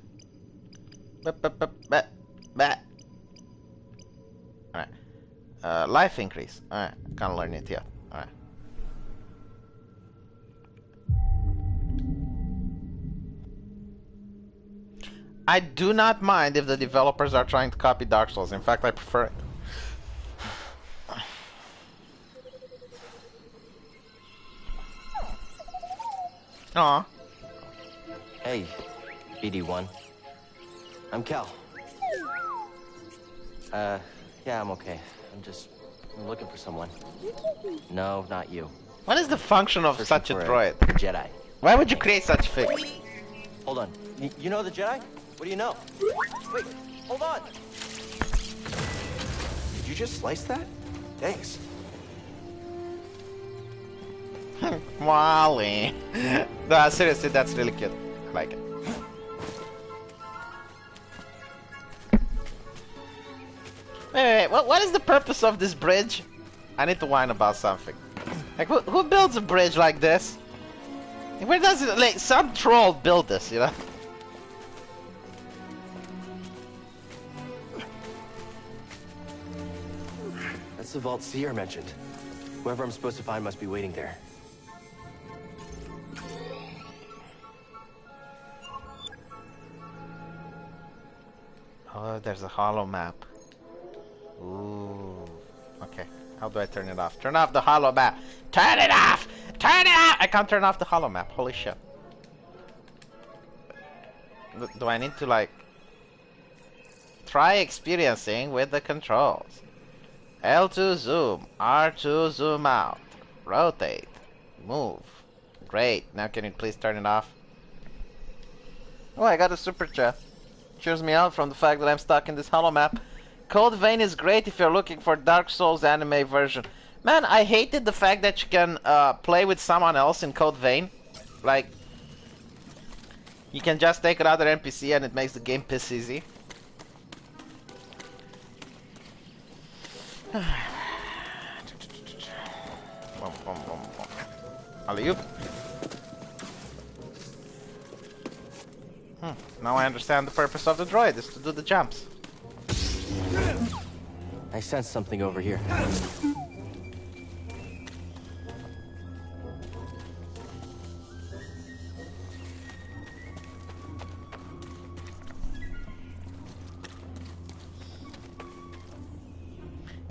Alright. Life increase. Alright, can't learn it yet. Alright. I do not mind if the developers are trying to copy Dark Souls. In fact, I prefer it. Aw. Hey, BD1. I'm Cal. Yeah, I'm okay. I'm looking for someone. No, not you. What is the function of Searching such a for droid? Jedi. Why would you create such fig? Hold on. You know the Jedi? What do you know? Wait, hold on. Did you just slice that? Thanks. Wally. No, seriously, that's really cute. I like it. Wait, what is the purpose of this bridge? I need to whine about something. Like, who builds a bridge like this? Where does it, like, some troll build this, you know? the Vault Seer mentioned. Whoever I'm supposed to find must be waiting there. Oh, there's a hollow map. Ooh. Okay. How do I turn it off? Turn off the hollow map. Turn it off! Turn it off! I can't turn off the hollow map. Holy shit. Do I need to, like... Try experiencing with the controls. L2 zoom. R2 zoom out. Rotate. Move. Great. Now can you please turn it off? Oh, I got a super chat. Cheers me out from the fact that I'm stuck in this hollow map. Code Vein is great if you're looking for Dark Souls anime version. Man, I hated the fact that you can play with someone else in Code Vein. Like, you can just take another NPC and it makes the game piss easy. Alley-oop. Now I understand the purpose of the droid is to do the jumps. I sense something over here.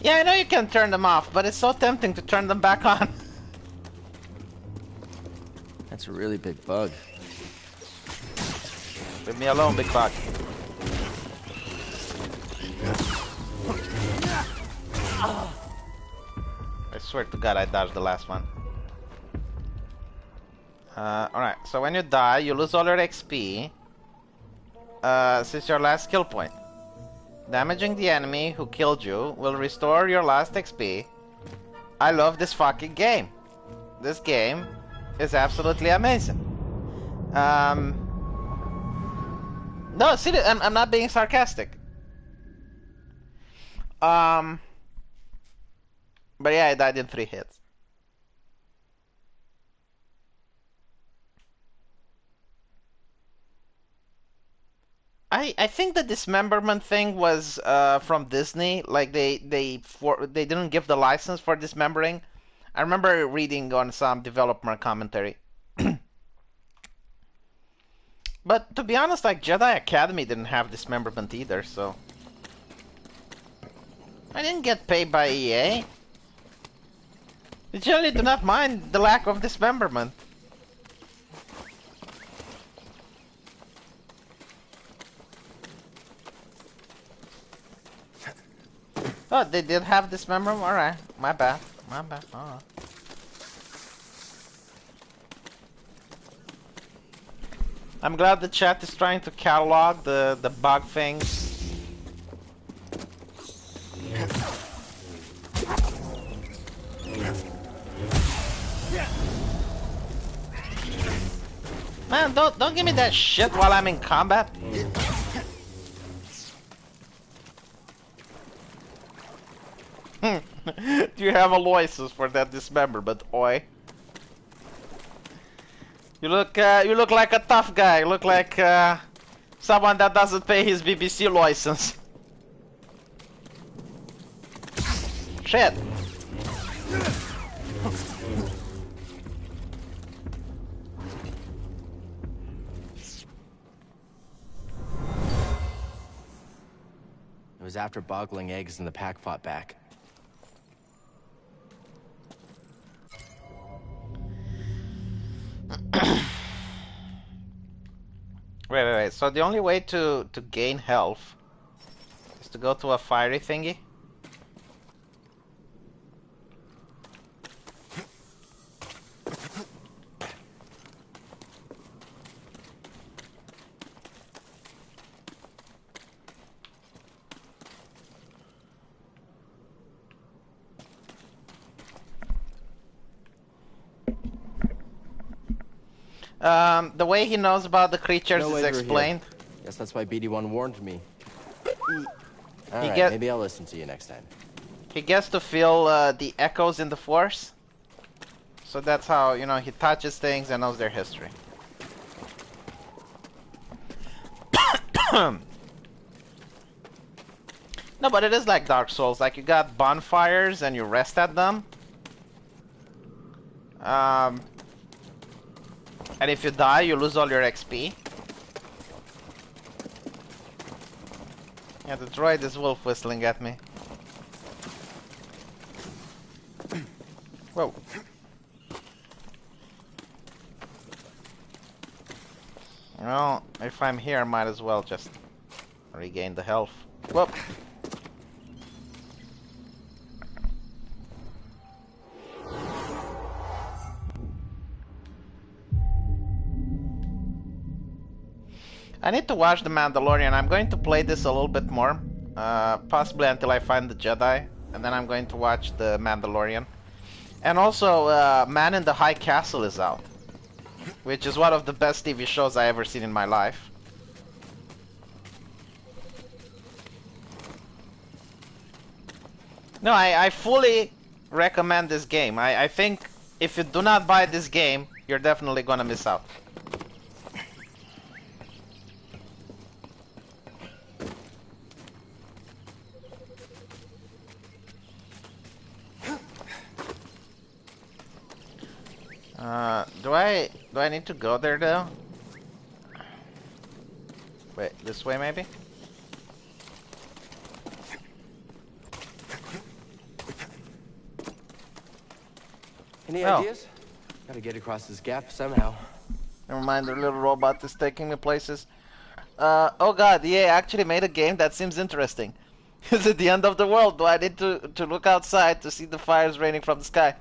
Yeah, I know you can turn them off, but it's so tempting to turn them back on. That's a really big bug. Leave me alone, big bug. I swear to God I dodged the last one. Alright, so when you die, you lose all your XP since your last skill point. Damaging the enemy who killed you will restore your last XP. I love this fucking game. This game is absolutely amazing. No, seriously, I'm not being sarcastic. But yeah, I died in 3 hits. I think the dismemberment thing was from Disney. Like they didn't give the license for dismembering. I remember reading on some developer commentary. But to be honest, like Jedi Academy didn't have dismemberment either, so I didn't get paid by EA. They generally do not mind the lack of dismemberment. Oh, they did have dismemberment? Alright, my bad. My bad. Alright. I'm glad the chat is trying to catalog the bug things. Man, don't give me that shit while I'm in combat. Do you have a license for that dismemberment, oi? You look like a tough guy. You look like someone that doesn't pay his BBC license. Shit. It was after boggling eggs and the pack fought back. Wait. So the only way to gain health is to go to a fiery thingy? The way he knows about the creatures No is explained. Guess that's why BD1 warned me. Alright, maybe I'll listen to you next time. He gets to feel the echoes in the Force. So that's how, you know, he touches things and knows their history. No, No, but it is like Dark Souls. Like, you got bonfires and you rest at them. And if you die, you lose all your XP. Yeah, the droid is wolf whistling at me. Whoa. Well, if I'm here, I might as well just regain the health. Whoop. I need to watch The Mandalorian. I'm going to play this a little bit more. Possibly until I find the Jedi. And then I'm going to watch The Mandalorian. And also, Man in the High Castle is out. Which is one of the best TV shows I ever seen in my life. No, I fully recommend this game. I think if you do not buy this game, you're definitely gonna miss out. Do I need to go there though? Wait, this way maybe? Any ideas? Gotta get across this gap somehow. Never mind, the little robot is taking me places. Oh god, EA actually made a game that seems interesting. Is it the end of the world? Do I need to look outside to see the fires raining from the sky?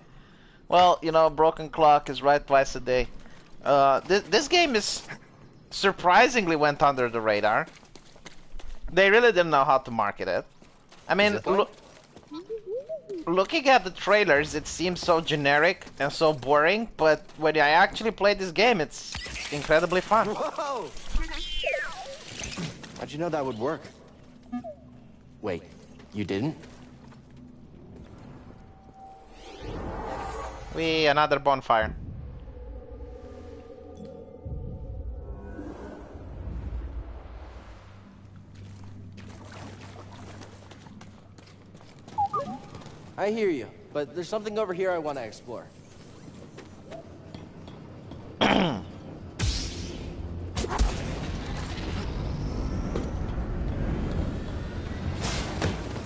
Well, you know, broken clock is right twice a day. This game is surprisingly went under the radar. They really didn't know how to market it. I mean, looking at the trailers, it seems so generic and so boring, but when I actually play this game, it's incredibly fun. Whoa! How'd you know that would work? Wait, you didn't? Another bonfire. I hear you, but there's something over here I want to explore.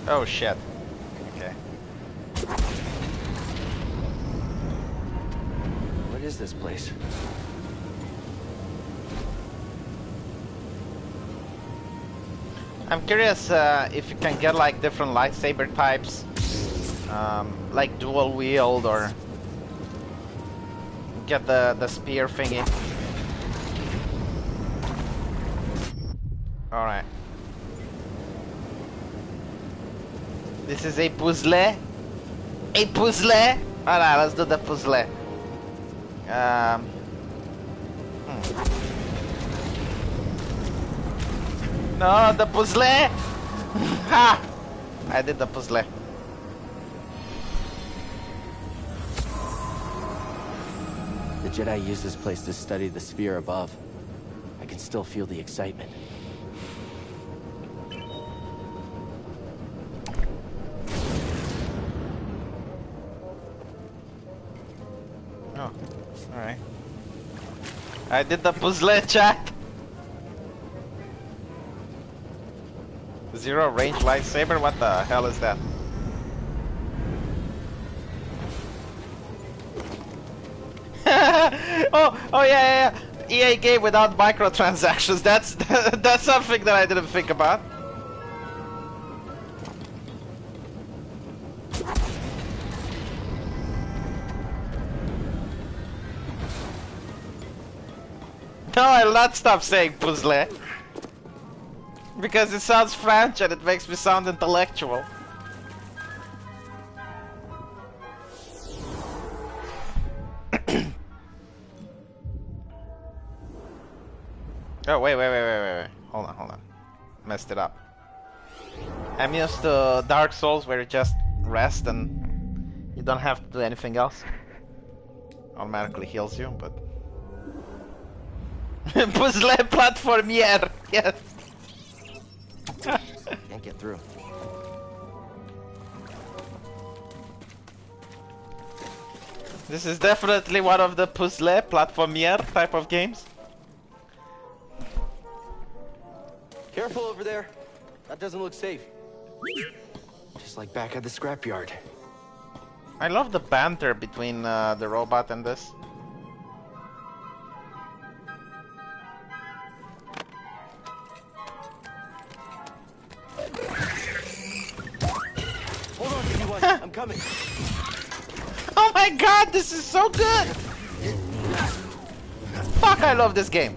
Oh shit. Okay. What is this place? I'm curious if you can get like different lightsaber types, like dual wield, or get the spear thingy. All right. This is a puzzle. A puzzle. All right, let's do the puzzle. No, the puzzle! Ha! I did the puzzle. The Jedi used this place to study the sphere above. I can still feel the excitement. Oh, alright. I did the puzzle, chat! Zero range lightsaber? What the hell is that? oh yeah. EA game without microtransactions. That's something that I didn't think about. No, I'll not stop saying puzzle. Because it sounds French and it makes me sound intellectual. Oh, wait. Hold on. Messed it up. I'm used to Dark Souls where you just rest and you don't have to do anything else. Automatically heals you, but... Puzzle platform, yeah! Yes! Can't get through. This is definitely one of the puzzle platformier type of games. Careful over there. That doesn't look safe. Just like back at the scrapyard. I love the banter between the robot and this. Hold on, anyone. I'm coming. Oh my god, this is so good! Fuck, I love this game.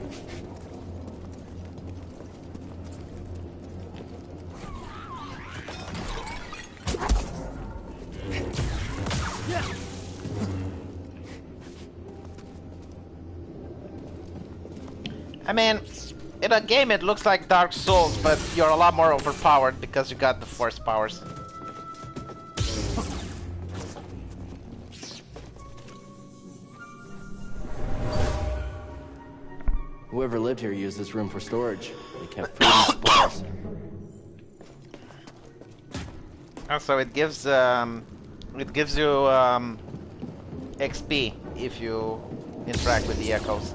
I mean, in a game it looks like Dark Souls, but you're a lot more overpowered because you got the Force powers. Whoever lived here used this room for storage. They kept food and supplies. Also, it gives you XP if you interact with the echoes.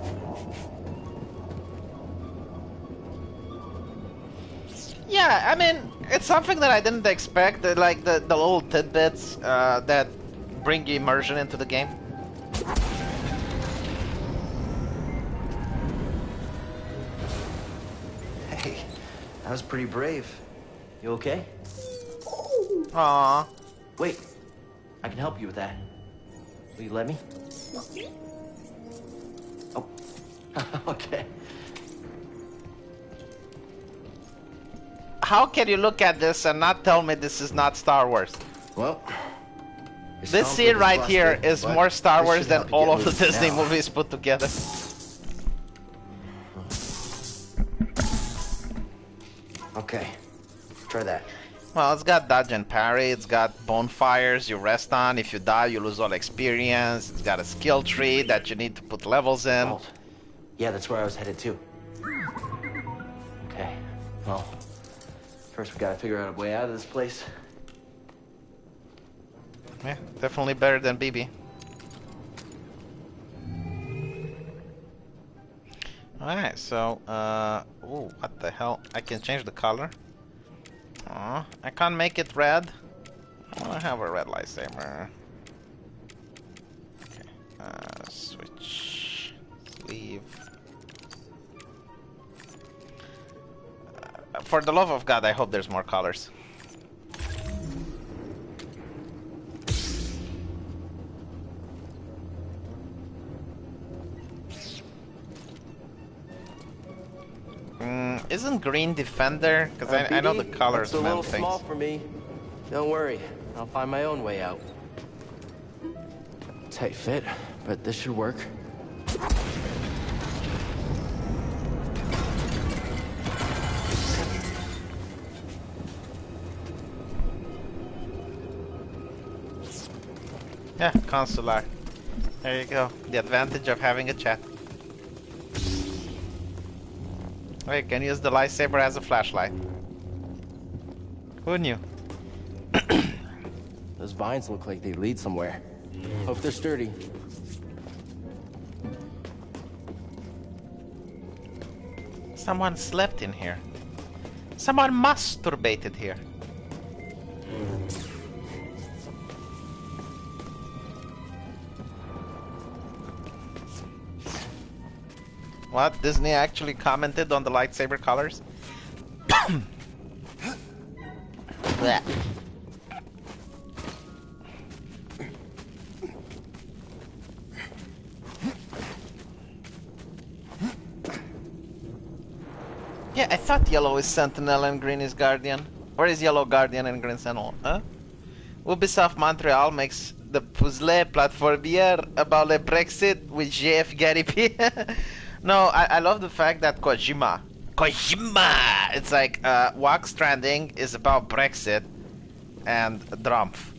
Yeah, I mean, it's something that I didn't expect. Like the little tidbits that bring you immersion into the game. Hey, that was pretty brave. You okay? Aww. Wait, I can help you with that. Will you let me? Oh, okay. How can you look at this and not tell me this is not Star Wars? Well, this scene right here is more Star Wars than all of the Disney movies put together. Okay, try that. Well, it's got dodge and parry, it's got bonfires you rest on. If you die, you lose all experience. It's got a skill tree that you need to put levels in. Oh. Yeah, that's where I was headed too. Okay, well, first we gotta figure out a way out of this place. Yeah, definitely better than BB. Alright, so, ooh, what the hell? I can change the color. Aw, I can't make it red. I don't have a red lightsaber. Okay, switch. Sleeve. For the love of God, I hope there's more colors. Isn't green Defender? Because I know the colors meant meant things. It's a little small for me. Don't worry, I'll find my own way out. Tight fit, but this should work. Yeah, consular. There you go. The advantage of having a chat. Oh, you can use the lightsaber as a flashlight. Who knew? Those vines look like they lead somewhere. Hope they're sturdy. Someone slept in here. Someone masturbated here. What? Disney actually commented on the lightsaber colors? Blech. Yeah, I thought yellow is Sentinel and green is Guardian. Or is yellow Guardian and green Sentinel? Huh? Ubisoft Montreal makes the puzzle platformier about the Brexit with JF Gary P. No, I love the fact that Kojima! It's like, Walk Stranding is about Brexit and Drumpf.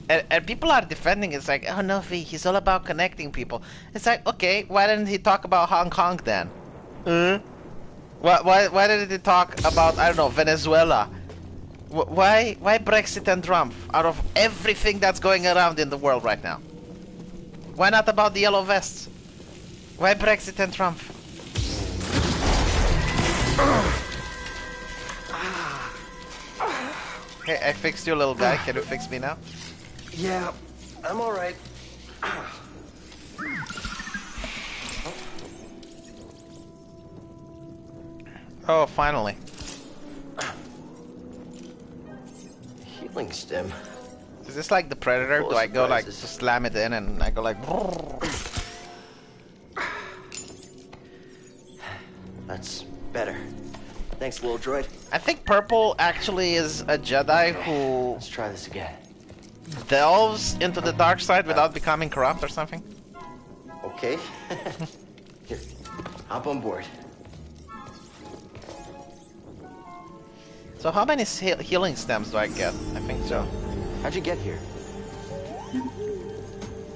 And people are defending it. It's like, oh no, V, he's all about connecting people. It's like, okay, why didn't he talk about Hong Kong then? Why didn't he talk about, I don't know, Venezuela? Why Brexit and Trump out of everything that's going around in the world right now? Why not about the yellow vests? Why Brexit and Trump? Hey, I fixed you, little guy. Can you fix me now? Yeah, I'm all right. Oh, finally. Healing stem. Is this like the Predator? Full Do of I go like surprises. to slam it in and I go like? That's better. Thanks, little droid. I think Purple actually is a Jedi who Let's try this again. delves into the dark side without becoming corrupt or something. Okay. Here, hop on board. So how many healing stems do I get? I think so. How'd you get here?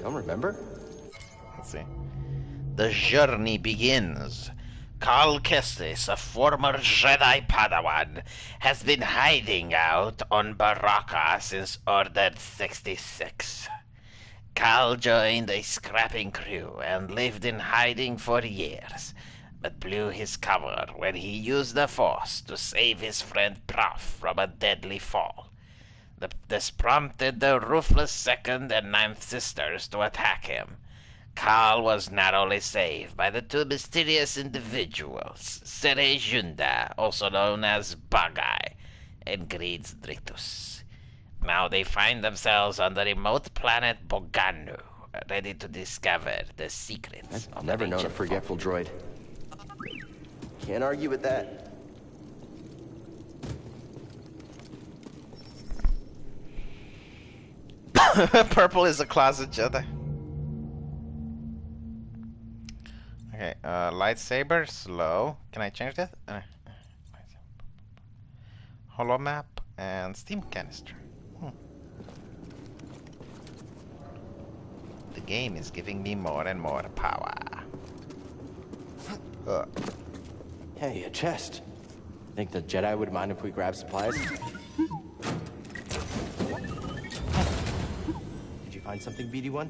Don't remember? Let's see. The journey begins. Cal Kestis, a former Jedi Padawan, has been hiding out on Baraka since Order 66. Cal joined a scrapping crew and lived in hiding for years, but blew his cover when he used the Force to save his friend Prof from a deadly fall. This prompted the ruthless Second and Ninth Sisters to attack him. Cal was narrowly saved by the two mysterious individuals, Sere Junda, also known as Bagai, and Greed's Drictus. Now they find themselves on the remote planet Boganu, ready to discover the secrets of I've never known a ancient forgetful droid. Can't argue with that. Purple is a closet Jedi. Okay, lightsaber, slow. Can I change that? Holo map and steam canister. The game is giving me more and more power. Hey, a chest. Think the Jedi would mind if we grab supplies? Did you find something, BD-1?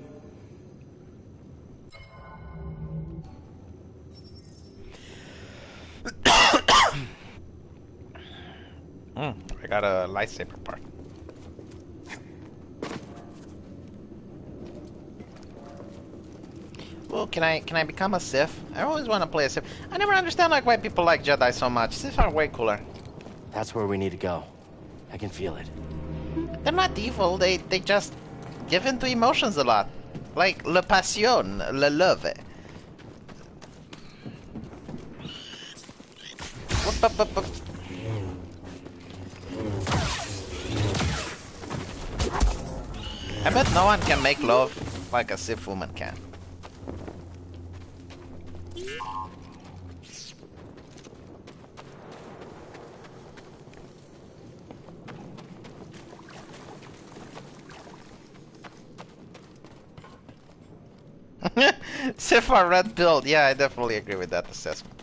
I got a lightsaber part. Well, can I become a Sith? I always want to play a Sith. I never understand like why people like Jedi so much. Sith are way cooler. That's where we need to go. I can feel it. They're not evil. They just give into emotions a lot, like le passion, le love. Whoop, up, up, up. I bet no one can make love like a Sith woman can. Sith are red pilled. Yeah, I definitely agree with that assessment.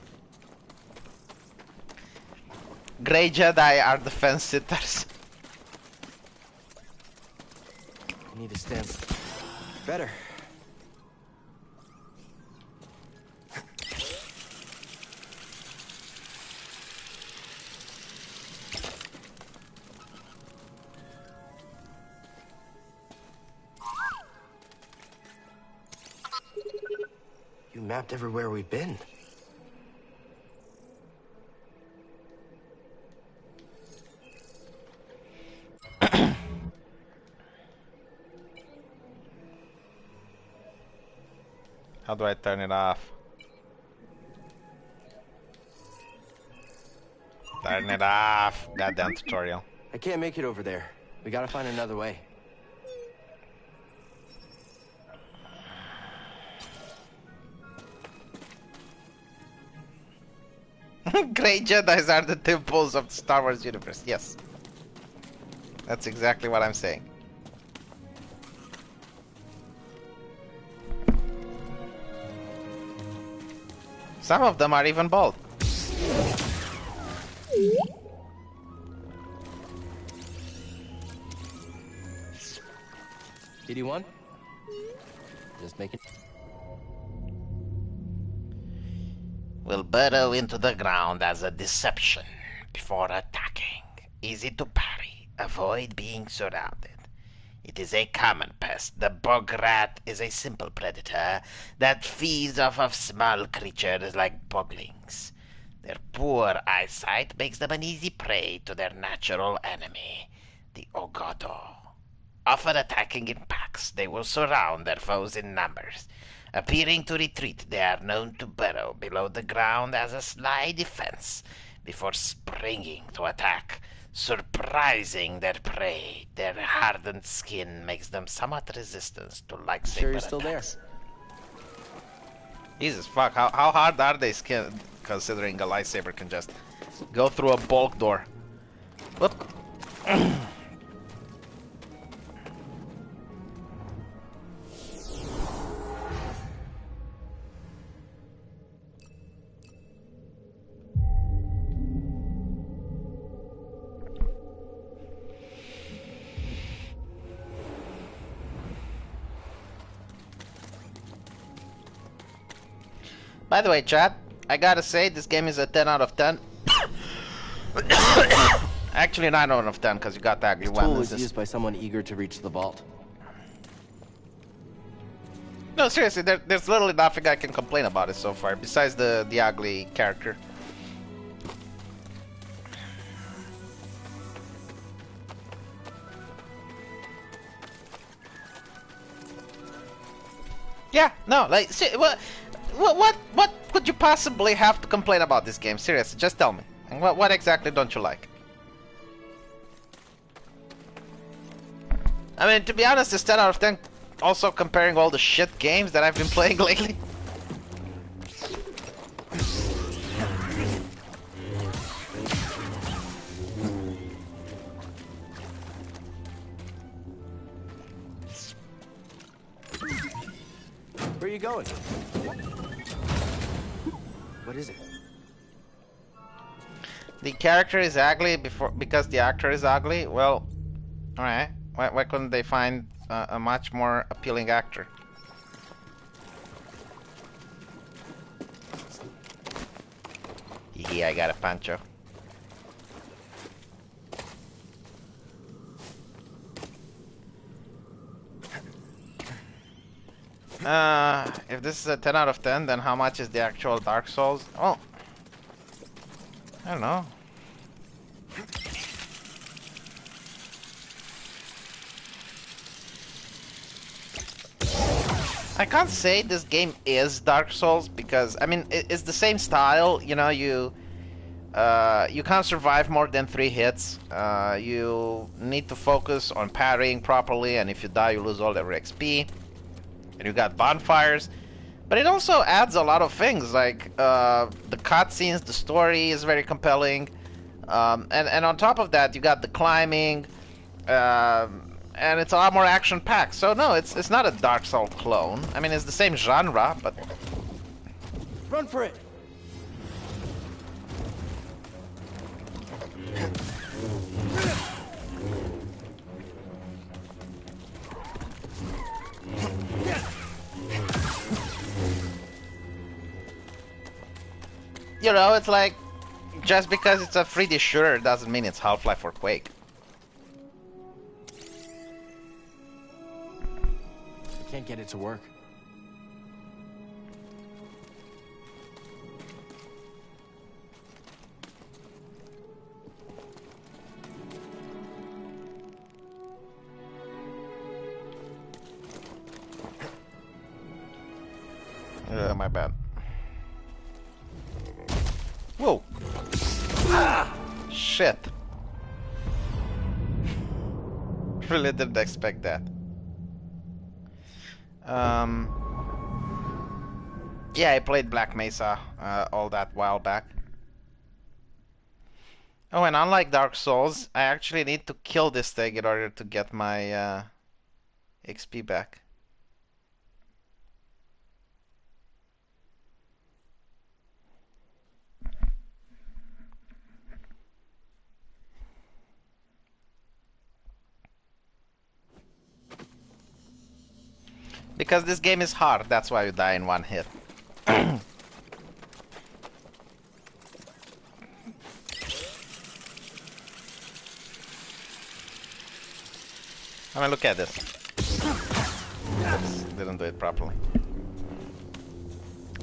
Grey Jedi are the fence sitters. I need to stand better. You mapped everywhere we've been. How do I turn it off? Turn it off. Goddamn tutorial. I can't make it over there. We gotta find another way. Grey Jedis are the temples of the Star Wars universe. Yes. That's exactly what I'm saying. Some of them are even bald. BD-1? business making... Will burrow into the ground as a deception before attacking. Easy to parry. Avoid being surrounded. It is a common pest. The bog rat is a simple predator that feeds off of small creatures like boglings. Their poor eyesight makes them an easy prey to their natural enemy, the Ogodo. Often attacking in packs, they will surround their foes in numbers. Appearing to retreat, they are known to burrow below the ground as a sly defense before springing to attack, surprising their prey. Their hardened skin makes them somewhat resistant to lightsaber Sure you're still attacks. Jesus fuck, how hard are they considering a lightsaber can just go through a bulk door? Whoop. By the way, chat, I gotta say, this game is a 10 out of 10. Actually, 9 out of 10, because you got that ugly This tool one. was used by someone eager to reach the vault. No, seriously, there's literally nothing I can complain about it so far, besides the ugly character. Yeah, no, like, see, what could you possibly have to complain about this game? Seriously, just tell me. What exactly don't you like? I mean, to be honest, it's 10 out of 10. Also comparing all the shit games that I've been playing lately. Where are you going? What is it? The character is ugly because the actor is ugly? Well, alright. Why couldn't they find a much more appealing actor? Yeah, I got a pancho. If this is a 10 out of 10, then how much is the actual Dark Souls? Oh, I don't know. I can't say this game is Dark Souls because, I mean, it's the same style. You know, you can't survive more than 3 hits. You need to focus on parrying properly, and if you die, you lose all your XP. And you got bonfires. But it also adds a lot of things, like the cutscenes, the story is very compelling. And on top of that, you got the climbing, and it's a lot more action-packed. So no, it's not a Dark Souls clone. I mean, it's the same genre, but... Run for it! You know, it's like, just because it's a 3D shooter doesn't mean it's Half-Life or Quake. I can't get it to work. My bad. Whoa! Ah, shit! Really didn't expect that. Yeah, I played Black Mesa all that while back. Oh, and unlike Dark Souls, I actually need to kill this thing in order to get my XP back. Because this game is hard, that's why you die in one hit. I mean, look at this. Oops, didn't do it properly.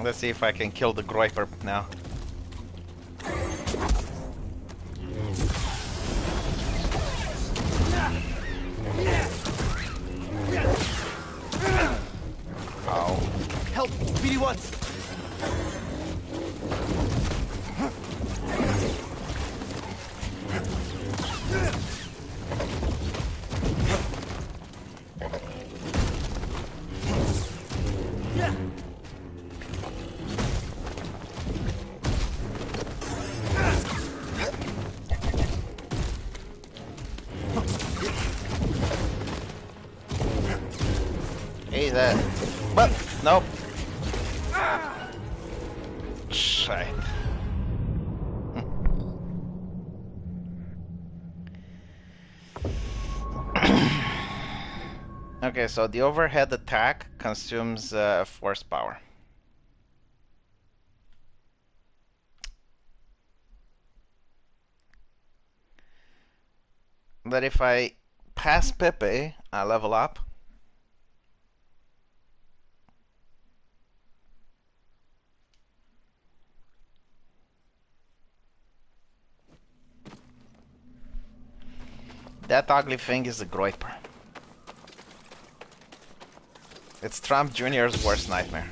Let's see if I can kill the Groiper now. Oh. Help! BD1! Hey there. What? Nope. Shit. Okay, so the overhead attack consumes force power. But if I pass Pepe, I level up. That ugly thing is a Groiper. It's Trump Jr.'s worst nightmare.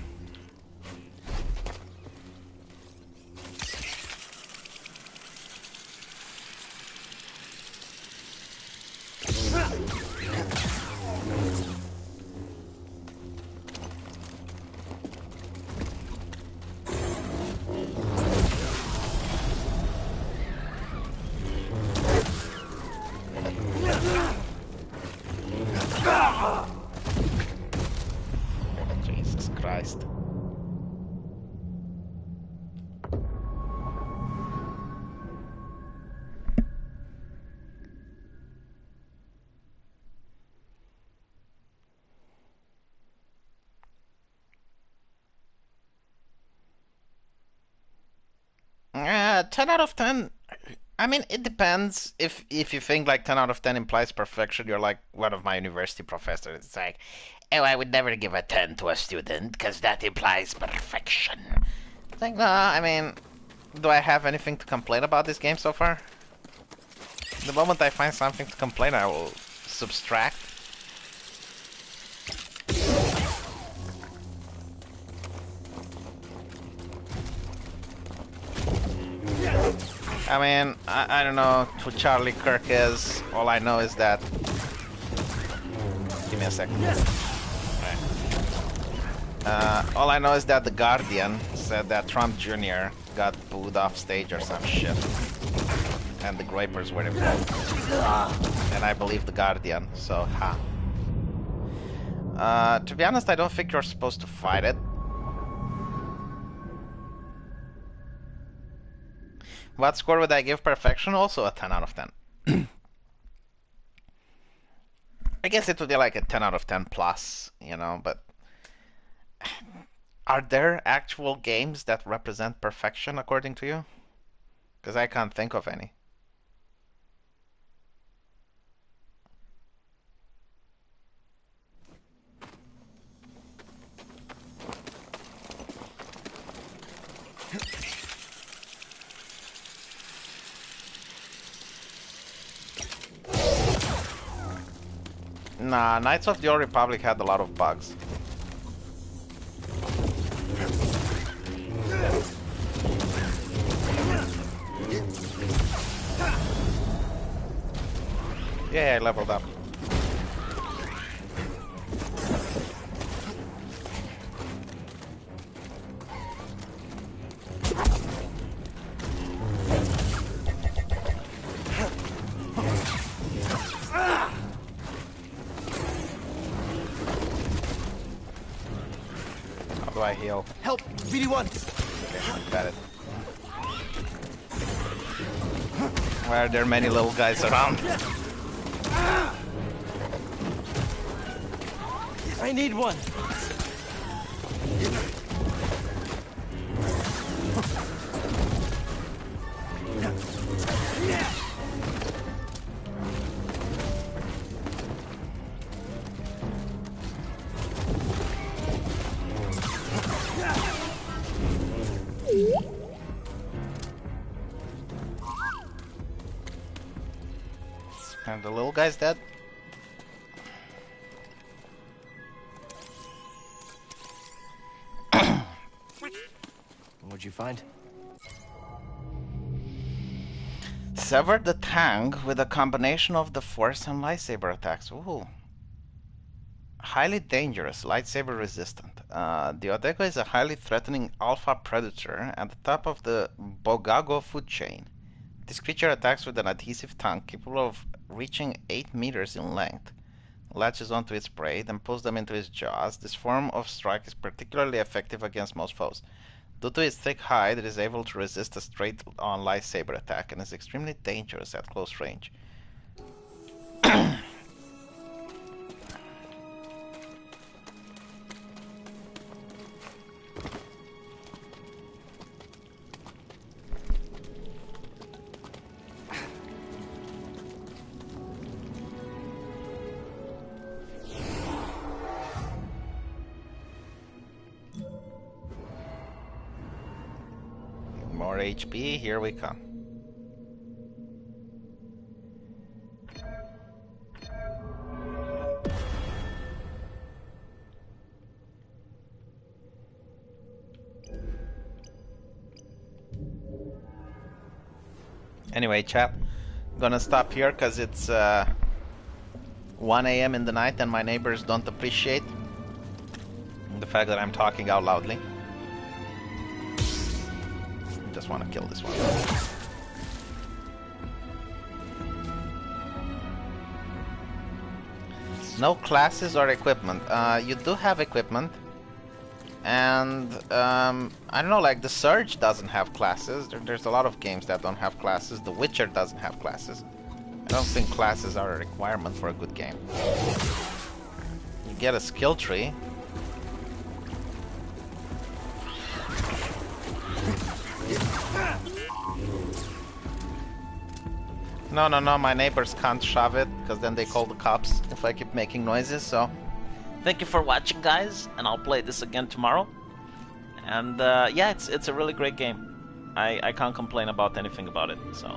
Jesus Christ. 10 out of 10. I mean, it depends. If you think like 10 out of 10 implies perfection, you're like one of my university professors. It's like, oh, I would never give a 10 to a student because that implies perfection. It's like, no, I mean, do I have anything to complain about this game so far? The moment I find something to complain, I will subtract. I mean, I don't know who Charlie Kirk is. All I know is that... Give me a second. Right. All I know is that The Guardian said that Trump Jr. got booed off stage or some shit. And the Groipers were involved. And I believe The Guardian, so ha. To be honest, I don't think you're supposed to fight it. What score would I give perfection? Also a 10 out of 10. I guess it would be like a 10 out of 10 plus, you know, but... Are there actual games that represent perfection according to you? Because I can't think of any. Nah, Knights of the Old Republic had a lot of bugs. Yeah, I leveled up. How do I heal? Help! BD1! Okay, got it. Why are there many little guys around? I need one. And the little guy's dead. What'd you find? Severed the tank with a combination of the force and lightsaber attacks. Ooh. Highly dangerous, lightsaber resistant. The Odego is a highly threatening alpha predator at the top of the Bogago food chain. This creature attacks with an adhesive tongue capable of reaching 8 meters in length. Latches onto its prey, then pulls them into its jaws. This form of strike is particularly effective against most foes. Due to its thick hide, it is able to resist a straight-on lightsaber attack and is extremely dangerous at close range. More HP, here we come. Anyway, chat, I'm gonna stop here because it's 1 a.m. in the night and my neighbors don't appreciate the fact that I'm talking out loudly. Just want to kill this one. No classes or equipment. You do have equipment. And, I don't know, like the Surge doesn't have classes. There's a lot of games that don't have classes. The Witcher doesn't have classes. I don't think classes are a requirement for a good game. You get a skill tree. No, my neighbors can't shove it, because then they call the cops if I keep making noises, so... Thank you for watching, guys, and I'll play this again tomorrow. And, yeah, it's a really great game. I can't complain about anything about it, so...